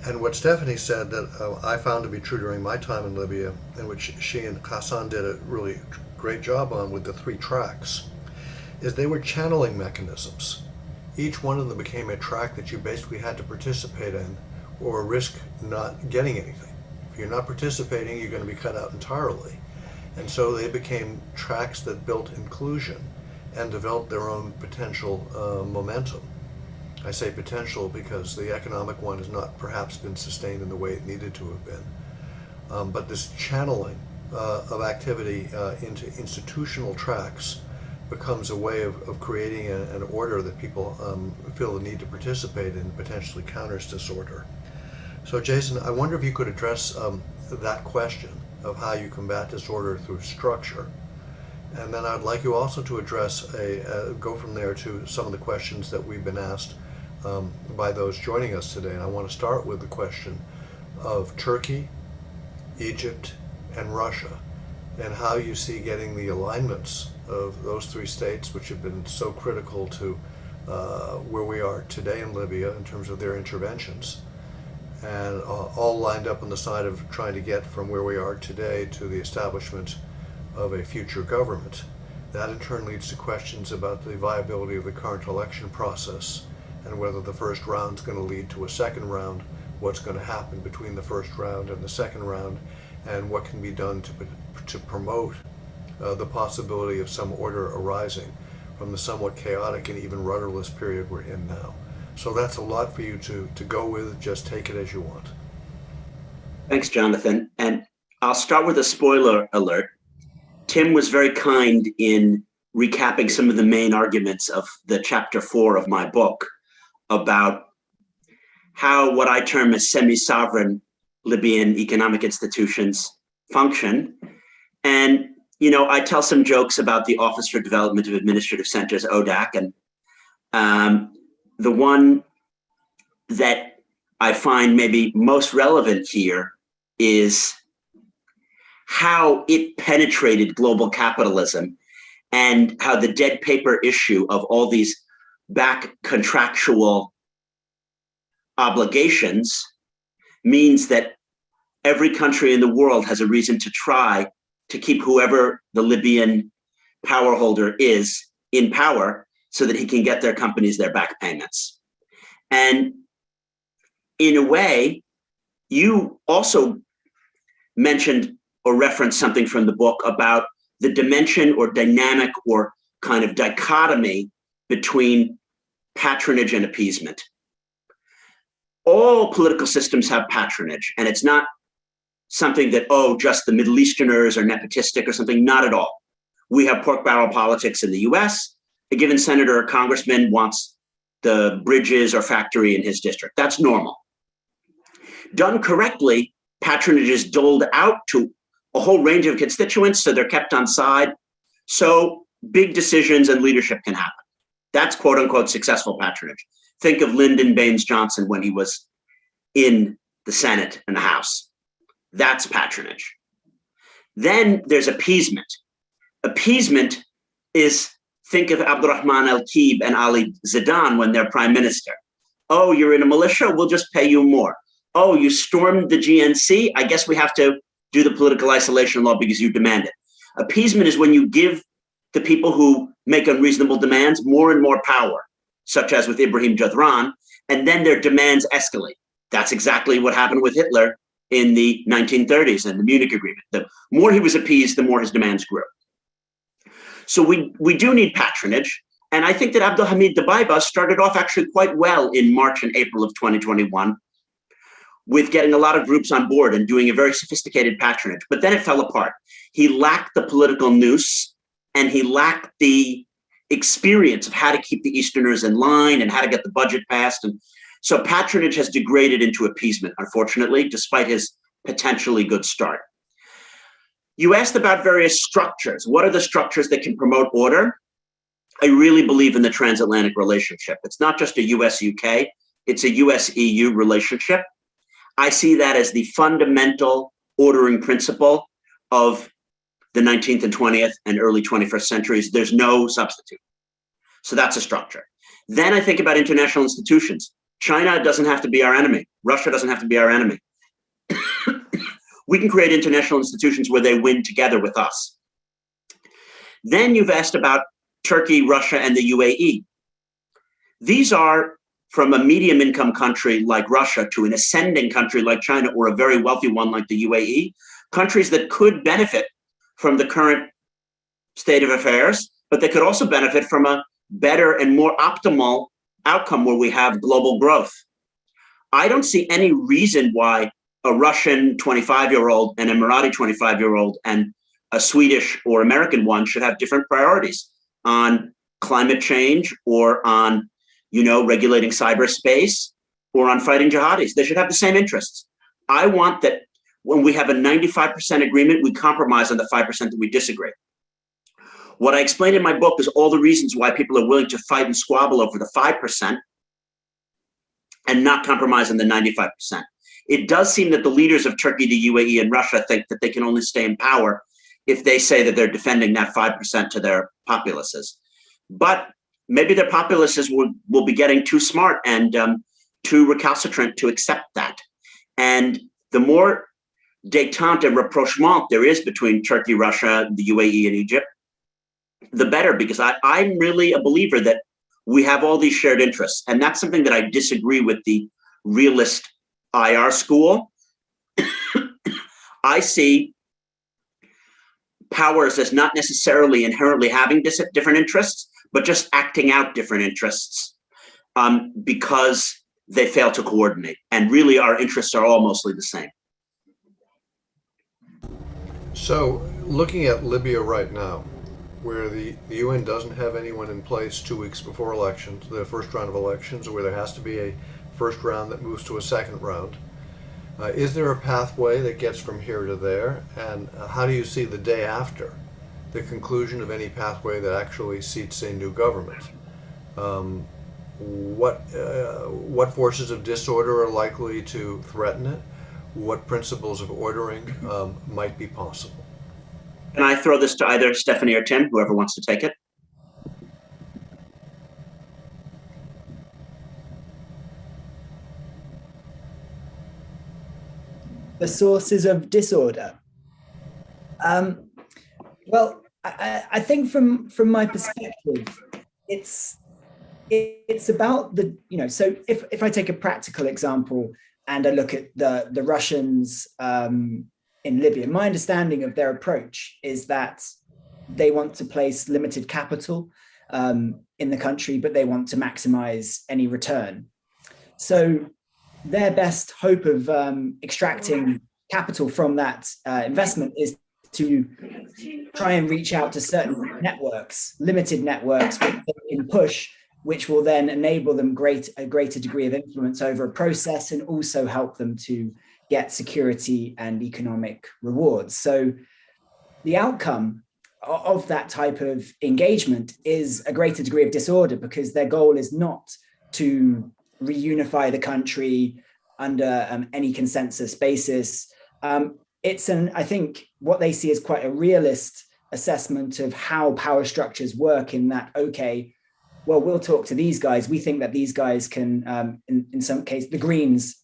And what Stephanie said that I found to be true during my time in Libya, in which she and Hassan did a really great job on with the 3 tracks, is they were channeling mechanisms. Each one of them became a track that you basically had to participate in or risk not getting anything. If you're not participating, you're going to be cut out entirely. And so they became tracks that built inclusion and developed their own potential momentum. I say potential because the economic one has not perhaps been sustained in the way it needed to have been. But this channeling of activity into institutional tracks becomes a way of creating an order that people feel the need to participate in, potentially counters disorder. So Jason, I wonder if you could address that question of how you combat disorder through structure. And then I'd like you also to address go from there to some of the questions that we've been asked by those joining us today. And I want to start with the question of Turkey, Egypt, and Russia, and how you see getting the alignments of those 3 states, which have been so critical to where we are today in Libya in terms of their interventions, and all lined up on the side of trying to get from where we are today to the establishment of a future government. That in turn leads to questions about the viability of the current election process and whether the first round is going to lead to a second round, what's going to happen between the first round and the second round, and what can be done to promote the possibility of some order arising from the somewhat chaotic and even rudderless period we're in now. So that's a lot for you to go with. Just take it as you want. Thanks, Jonathan. And I'll start with a spoiler alert. Tim was very kind in recapping some of the main arguments of the chapter 4 of my book about how what I term as semi-sovereign Libyan economic institutions function. And, you know, I tell some jokes about the Office for Development of Administrative Centers, ODAC, and the one that I find maybe most relevant here is how it penetrated global capitalism and how the dead paper issue of all these back contractual obligations means that every country in the world has a reason to try to keep whoever the Libyan power holder is in power so that he can get their companies their back payments. And in a way, you also mentioned or referenced something from the book about the dimension or dynamic or kind of dichotomy between patronage and appeasement. All political systems have patronage, and it's not something that, oh, just the Middle Easterners are nepotistic or something, not at all. We have pork barrel politics in the US. A given senator or congressman wants the bridges or factory in his district. That's normal. Done correctly, patronage is doled out to a whole range of constituents, so they're kept on side. So big decisions and leadership can happen. That's quote unquote successful patronage. Think of Lyndon Baines Johnson when he was in the Senate and the House. That's patronage. Then there's appeasement. Appeasement is, think of Abdurrahman al-Tib and Ali Zidane when they're prime minister. Oh, you're in a militia? We'll just pay you more. Oh, you stormed the GNC? I guess we have to do the political isolation law because you demand it. Appeasement is when you give the people who make unreasonable demands more and more power, such as with Ibrahim Jadran, and then their demands escalate. That's exactly what happened with Hitler in the 1930s and the Munich Agreement. The more he was appeased, the more his demands grew. So we do need patronage. And I think that Abdulhamid Dbeibah started off actually quite well in March and April of 2021 with getting a lot of groups on board and doing a very sophisticated patronage. But then it fell apart. He lacked the political nous, and he lacked the experience of how to keep the Easterners in line and how to get the budget passed. And so patronage has degraded into appeasement, unfortunately, despite his potentially good start. You asked about various structures. What are the structures that can promote order? I really believe in the transatlantic relationship. It's not just a US-UK, it's a US-EU relationship. I see that as the fundamental ordering principle of the 19th and 20th and early 21st centuries. There's no substitute. So that's a structure. Then I think about international institutions. China doesn't have to be our enemy. Russia doesn't have to be our enemy. We can create international institutions where they win together with us. Then you've asked about Turkey, Russia, and the UAE. These are, from a medium income country like Russia to an ascending country like China or a very wealthy one like the UAE, countries that could benefit from the current state of affairs, but they could also benefit from a better and more optimal outcome where we have global growth. I don't see any reason why a Russian 25-year-old, an Emirati 25-year-old, and a Swedish or American one should have different priorities on climate change or on, regulating cyberspace or on fighting jihadis. They should have the same interests. I want that when we have a 95% agreement, we compromise on the 5% that we disagree. What I explained in my book is all the reasons why people are willing to fight and squabble over the 5% and not compromise on the 95%. It does seem that the leaders of Turkey, the UAE, and Russia think that they can only stay in power if they say that they're defending that 5% to their populaces. But maybe their populaces will be getting too smart and too recalcitrant to accept that. And the more détente and rapprochement there is between Turkey, Russia, the UAE, and Egypt, the better, because I'm really a believer that we have all these shared interests. And that's something that I disagree with the realist IR school. I see powers as not necessarily inherently having different interests, but just acting out different interests because they fail to coordinate. And really our interests are all mostly the same. So looking at Libya right now, where the UN doesn't have anyone in place 2 weeks before elections, the first round of elections, where there has to be a first round that moves to a second round, is there a pathway that gets from here to there? And how do you see the day after the conclusion of any pathway that actually seats a new government? What forces of disorder are likely to threaten it? What principles of ordering might be possible? Can I throw this to either Stephanie or Tim, whoever wants to take it? The sources of disorder. Well, I think from my perspective, it's about the, so if I take a practical example and I look at the Russians in Libya, my understanding of their approach is that they want to place limited capital in the country, but they want to maximize any return. So their best hope of extracting capital from that investment is to try and reach out to certain networks, limited networks, which they can push, which will then enable them a greater degree of influence over a process and also help them to get security and economic rewards. So the outcome of that type of engagement is a greater degree of disorder, because their goal is not to reunify the country under any consensus basis. I think what they see is quite a realist assessment of how power structures work, in that, okay, well, we'll talk to these guys. We think that these guys can, in some case, the Greens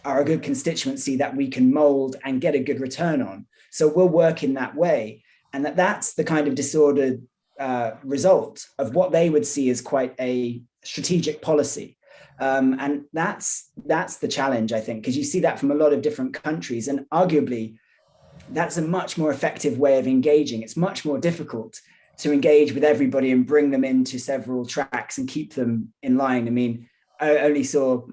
are a good constituency that we can mold and get a good return on. So we'll work in that way. And that's the kind of disordered result of what they would see as quite a strategic policy. And that's the challenge, I think, because you see that from a lot of different countries. And arguably, that's a much more effective way of engaging. It's much more difficult to engage with everybody and bring them into several tracks and keep them in line. I mean, I only saw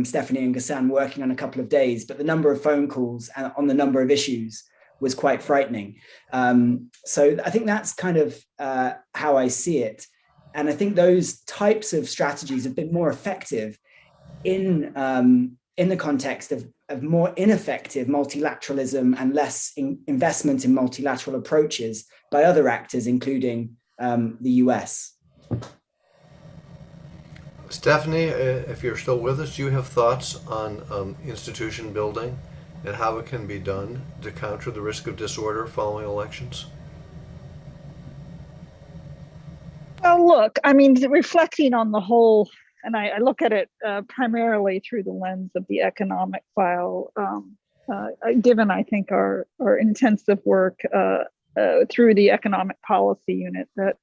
Stephanie and Ghassan working on a couple of days, but the number of phone calls on the number of issues was quite frightening. So I think that's kind of how I see it. And I think those types of strategies have been more effective in the context of more ineffective multilateralism and less investment in multilateral approaches by other actors, including the US. Stephanie, if you're still with us, do you have thoughts on institution building and how it can be done to counter the risk of disorder following elections? Well, look, I mean, reflecting on the whole, and I look at it primarily through the lens of the economic file, given, I think, our intensive work through the economic policy unit that,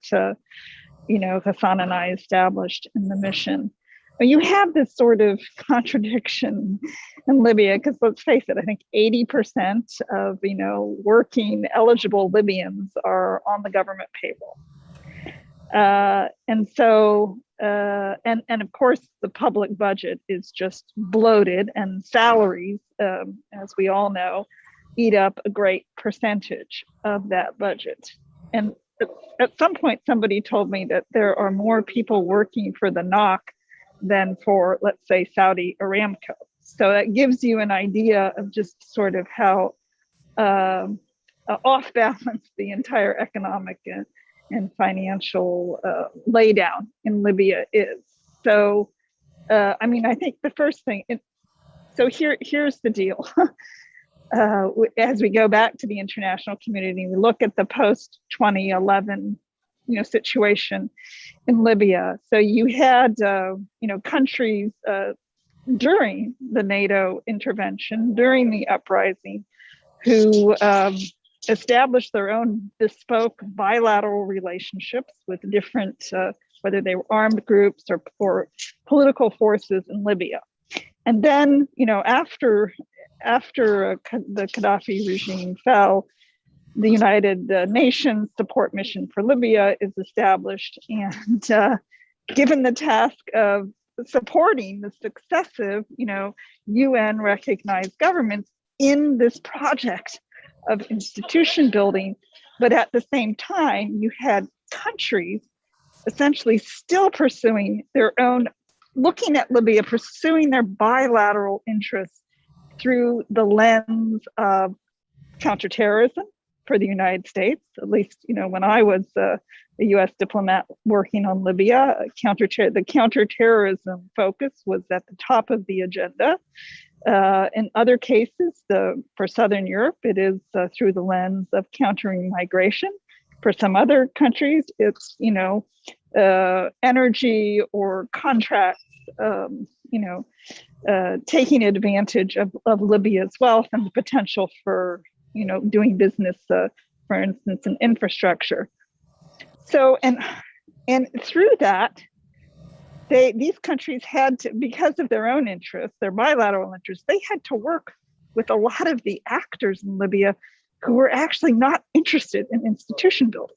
Ghassan and I established in the mission. You have this sort of contradiction in Libya, because let's face it, I think 80% of, working eligible Libyans are on the government payroll. And so, and of course, the public budget is just bloated, and salaries, as we all know, eat up a great percentage of that budget. And at some point, somebody told me that there are more people working for the NOC than for, let's say, Saudi Aramco. So that gives you an idea of just sort of how off balance the entire economic and financial laydown in Libya is. So, I mean, I think the first thing, so here's the deal. As we go back to the international community, we look at the post-2011, situation in Libya. So you had, countries during the NATO intervention, during the uprising, who established their own bespoke bilateral relationships with different, whether they were armed groups or political forces in Libya. And then, after the Qadhafi regime fell, the United Nations Support Mission for Libya is established, and given the task of supporting the successive, UN recognized governments in this project of institution building. But at the same time, you had countries essentially still pursuing their own, looking at Libya, pursuing their bilateral interests through the lens of counterterrorism for the United States. At least, when I was a US diplomat working on Libya, the counterterrorism focus was at the top of the agenda. In other cases, for Southern Europe, it is through the lens of countering migration. For some other countries, it's, energy or contracts, taking advantage of Libya's wealth and the potential for, doing business, for instance, in infrastructure. So, and through that, these countries had to, because of their own interests, their bilateral interests, they had to work with a lot of the actors in Libya who were actually not interested in institution building.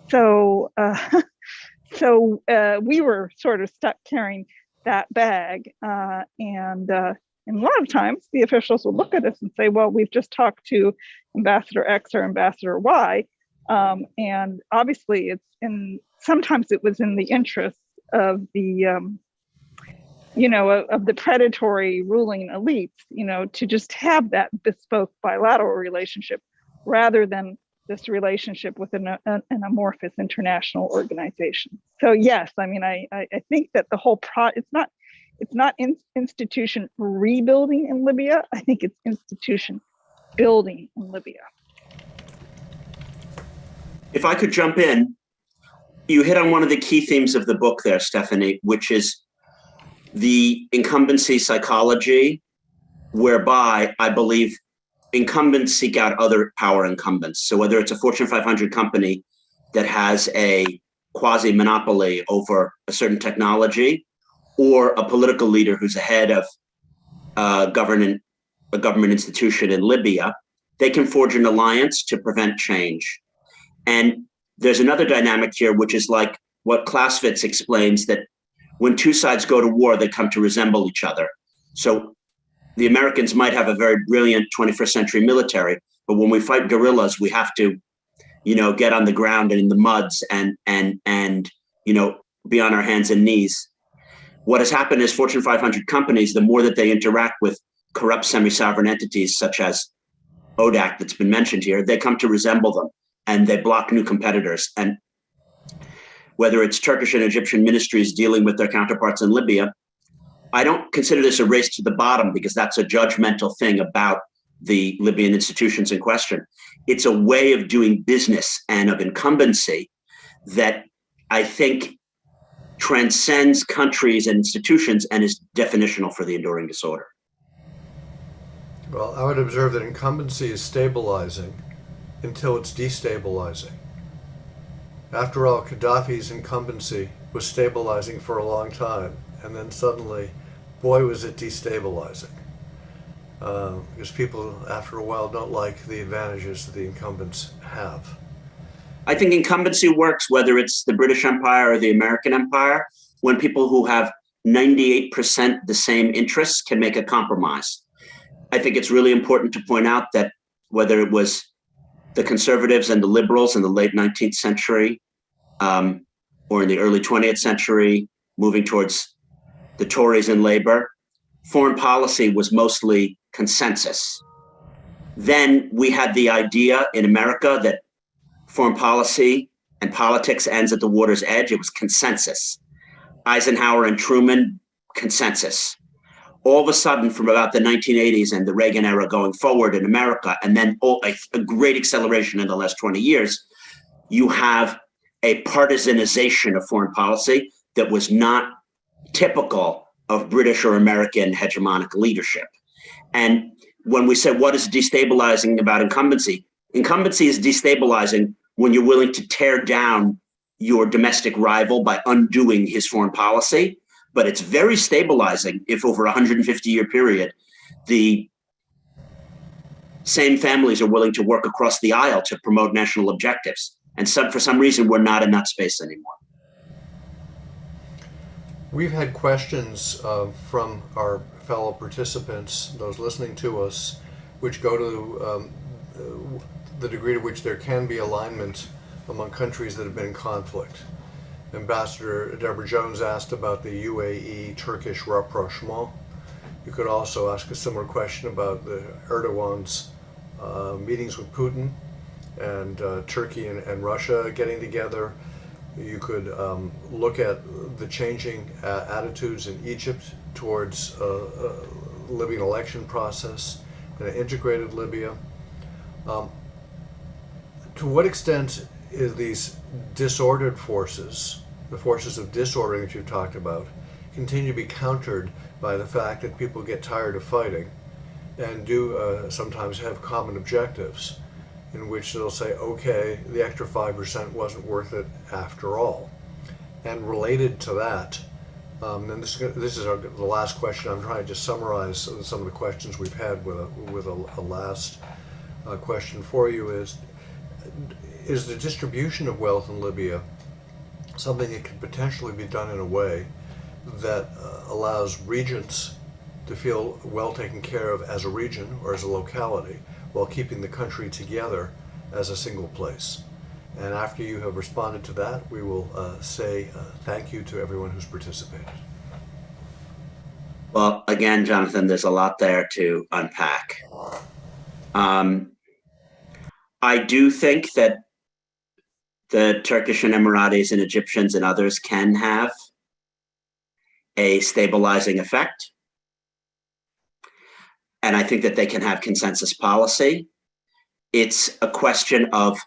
So, we were sort of stuck carrying that bag, and a lot of times the officials would look at us and say, well, we've just talked to Ambassador X or Ambassador Y, and obviously sometimes it was in the interest of the, of the predatory ruling elites, to just have that bespoke bilateral relationship rather than this relationship with an amorphous international organization. So yes, I mean, I think that the whole it's not institution rebuilding in Libya. I think it's institution building in Libya. If I could jump in, you hit on one of the key themes of the book there, Stephanie, which is the incumbency psychology, whereby I believe incumbents seek out other power incumbents. So whether it's a Fortune 500 company that has a quasi-monopoly over a certain technology, or a political leader who's a head of a government institution in Libya, they can forge an alliance to prevent change. And there's another dynamic here, which is like what Clausewitz explains, that when two sides go to war, they come to resemble each other. So the Americans might have a very brilliant 21st century military, but when we fight guerrillas, we have to, get on the ground and in the muds and be on our hands and knees. What has happened is Fortune 500 companies, the more that they interact with corrupt semi-sovereign entities such as ODAC that's been mentioned here, they come to resemble them and they block new competitors. And whether it's Turkish and Egyptian ministries dealing with their counterparts in Libya, I don't consider this a race to the bottom because that's a judgmental thing about the Libyan institutions in question. It's a way of doing business and of incumbency that I think transcends countries and institutions and is definitional for the enduring disorder. Well, I would observe that incumbency is stabilizing until it's destabilizing. After all, Qaddafi's incumbency was stabilizing for a long time, and then suddenly, boy, was it destabilizing. Because people, after a while, don't like the advantages that the incumbents have. I think incumbency works whether it's the British Empire or the American Empire, when people who have 98% the same interests can make a compromise. I think it's really important to point out that whether it was the conservatives and the liberals in the late 19th century or in the early 20th century, moving towards the Tories and Labour, foreign policy was mostly consensus. Then we had the idea in America that foreign policy and politics ends at the water's edge. It was consensus. Eisenhower and Truman, consensus. All of a sudden, from about the 1980s and the Reagan era going forward in America, and then a great acceleration in the last 20 years, you have a partisanization of foreign policy that was not typical of British or American hegemonic leadership. And when we say what is destabilizing about incumbency, incumbency is destabilizing when you're willing to tear down your domestic rival by undoing his foreign policy. But it's very stabilizing if over a 150-year period, the same families are willing to work across the aisle to promote national objectives. And for some reason, we're not in that space anymore. We've had questions from our fellow participants, those listening to us, which go to the degree to which there can be alignment among countries that have been in conflict. Ambassador Deborah Jones asked about the UAE-Turkish rapprochement. You could also ask a similar question about the Erdogan's meetings with Putin and Turkey and Russia getting together. You could look at the changing attitudes in Egypt towards a Libyan election process and an integrated Libya. To what extent is these disordered forces, the forces of disordering that you've talked about, continue to be countered by the fact that people get tired of fighting and do sometimes have common objectives in which they'll say, okay, the extra 5% wasn't worth it after all. And related to that, and this is the last question. I'm trying to just summarize some of the questions we've had with a last question for you is the distribution of wealth in Libya something that could potentially be done in a way that allows regions to feel well taken care of as a region or as a locality while keeping the country together as a single place? And after you have responded to that, we will say thank you to everyone who's participated. Well, again, Jonathan, there's a lot there to unpack. I do think that the Turkish and Emiratis and Egyptians and others can have a stabilizing effect. And I think that they can have consensus policy. It's a question of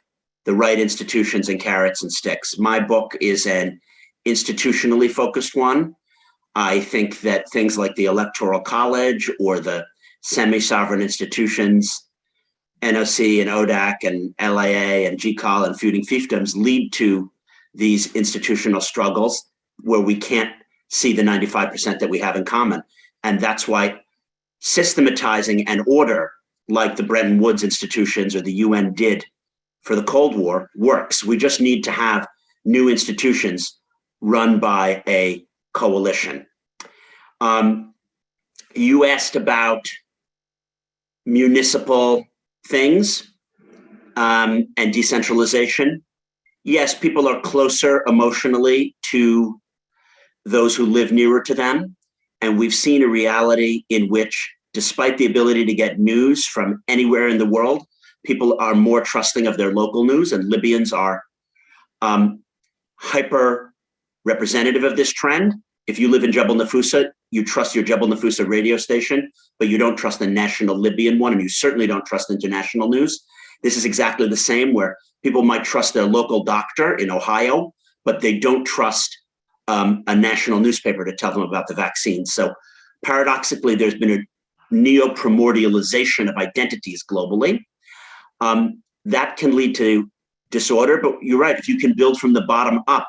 the right institutions and carrots and sticks. My book is an institutionally focused one. I think that things like the Electoral College or the semi-sovereign institutions, NOC and ODAC and LAA and GCOL and feuding fiefdoms lead to these institutional struggles where we can't see the 95% that we have in common. And that's why systematizing an order like the Bretton Woods institutions or the UN did for the Cold War works. We just need to have new institutions run by a coalition. You asked about municipal things and decentralization. Yes, people are closer emotionally to those who live nearer to them. And we've seen a reality in which, despite the ability to get news from anywhere in the world, people are more trusting of their local news, and Libyans are hyper representative of this trend. If you live in Jebel Nafousa, you trust your Jebel Nafousa radio station, but you don't trust the national Libyan one, and you certainly don't trust international news. This is exactly the same, where people might trust their local doctor in Ohio, but they don't trust a national newspaper to tell them about the vaccine. So paradoxically, there's been a neo-primordialization of identities globally. That can lead to disorder, but you're right, if you can build from the bottom up,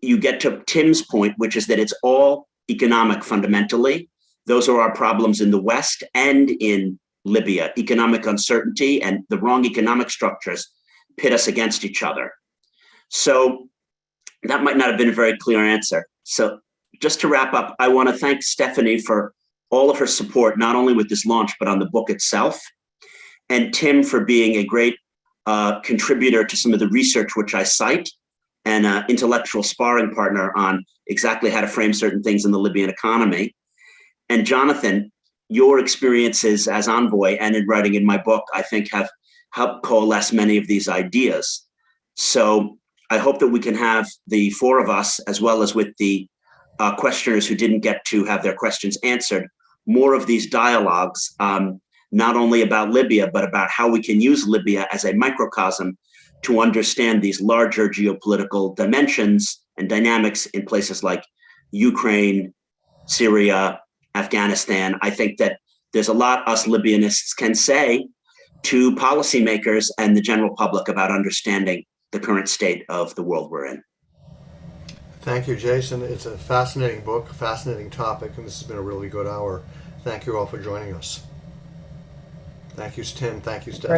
you get to Tim's point, which is that it's all economic fundamentally. Those are our problems in the West and in Libya. Economic uncertainty and the wrong economic structures pit us against each other. So that might not have been a very clear answer. So just to wrap up, I want to thank Stephanie for all of her support, not only with this launch, but on the book itself. And Tim for being a great contributor to some of the research which I cite, and an intellectual sparring partner on exactly how to frame certain things in the Libyan economy. And Jonathan, your experiences as envoy and in writing in my book, I think have helped coalesce many of these ideas. So I hope that we can have the four of us, as well as with the questioners who didn't get to have their questions answered, more of these dialogues, not only about Libya, but about how we can use Libya as a microcosm to understand these larger geopolitical dimensions and dynamics in places like Ukraine, Syria, Afghanistan. I think that there's a lot us Libyanists can say to policymakers and the general public about understanding the current state of the world we're in. Thank you, Jason. It's a fascinating book, a fascinating topic, and this has been a really good hour. Thank you all for joining us. Thank you, Tim. Thank you, Steph.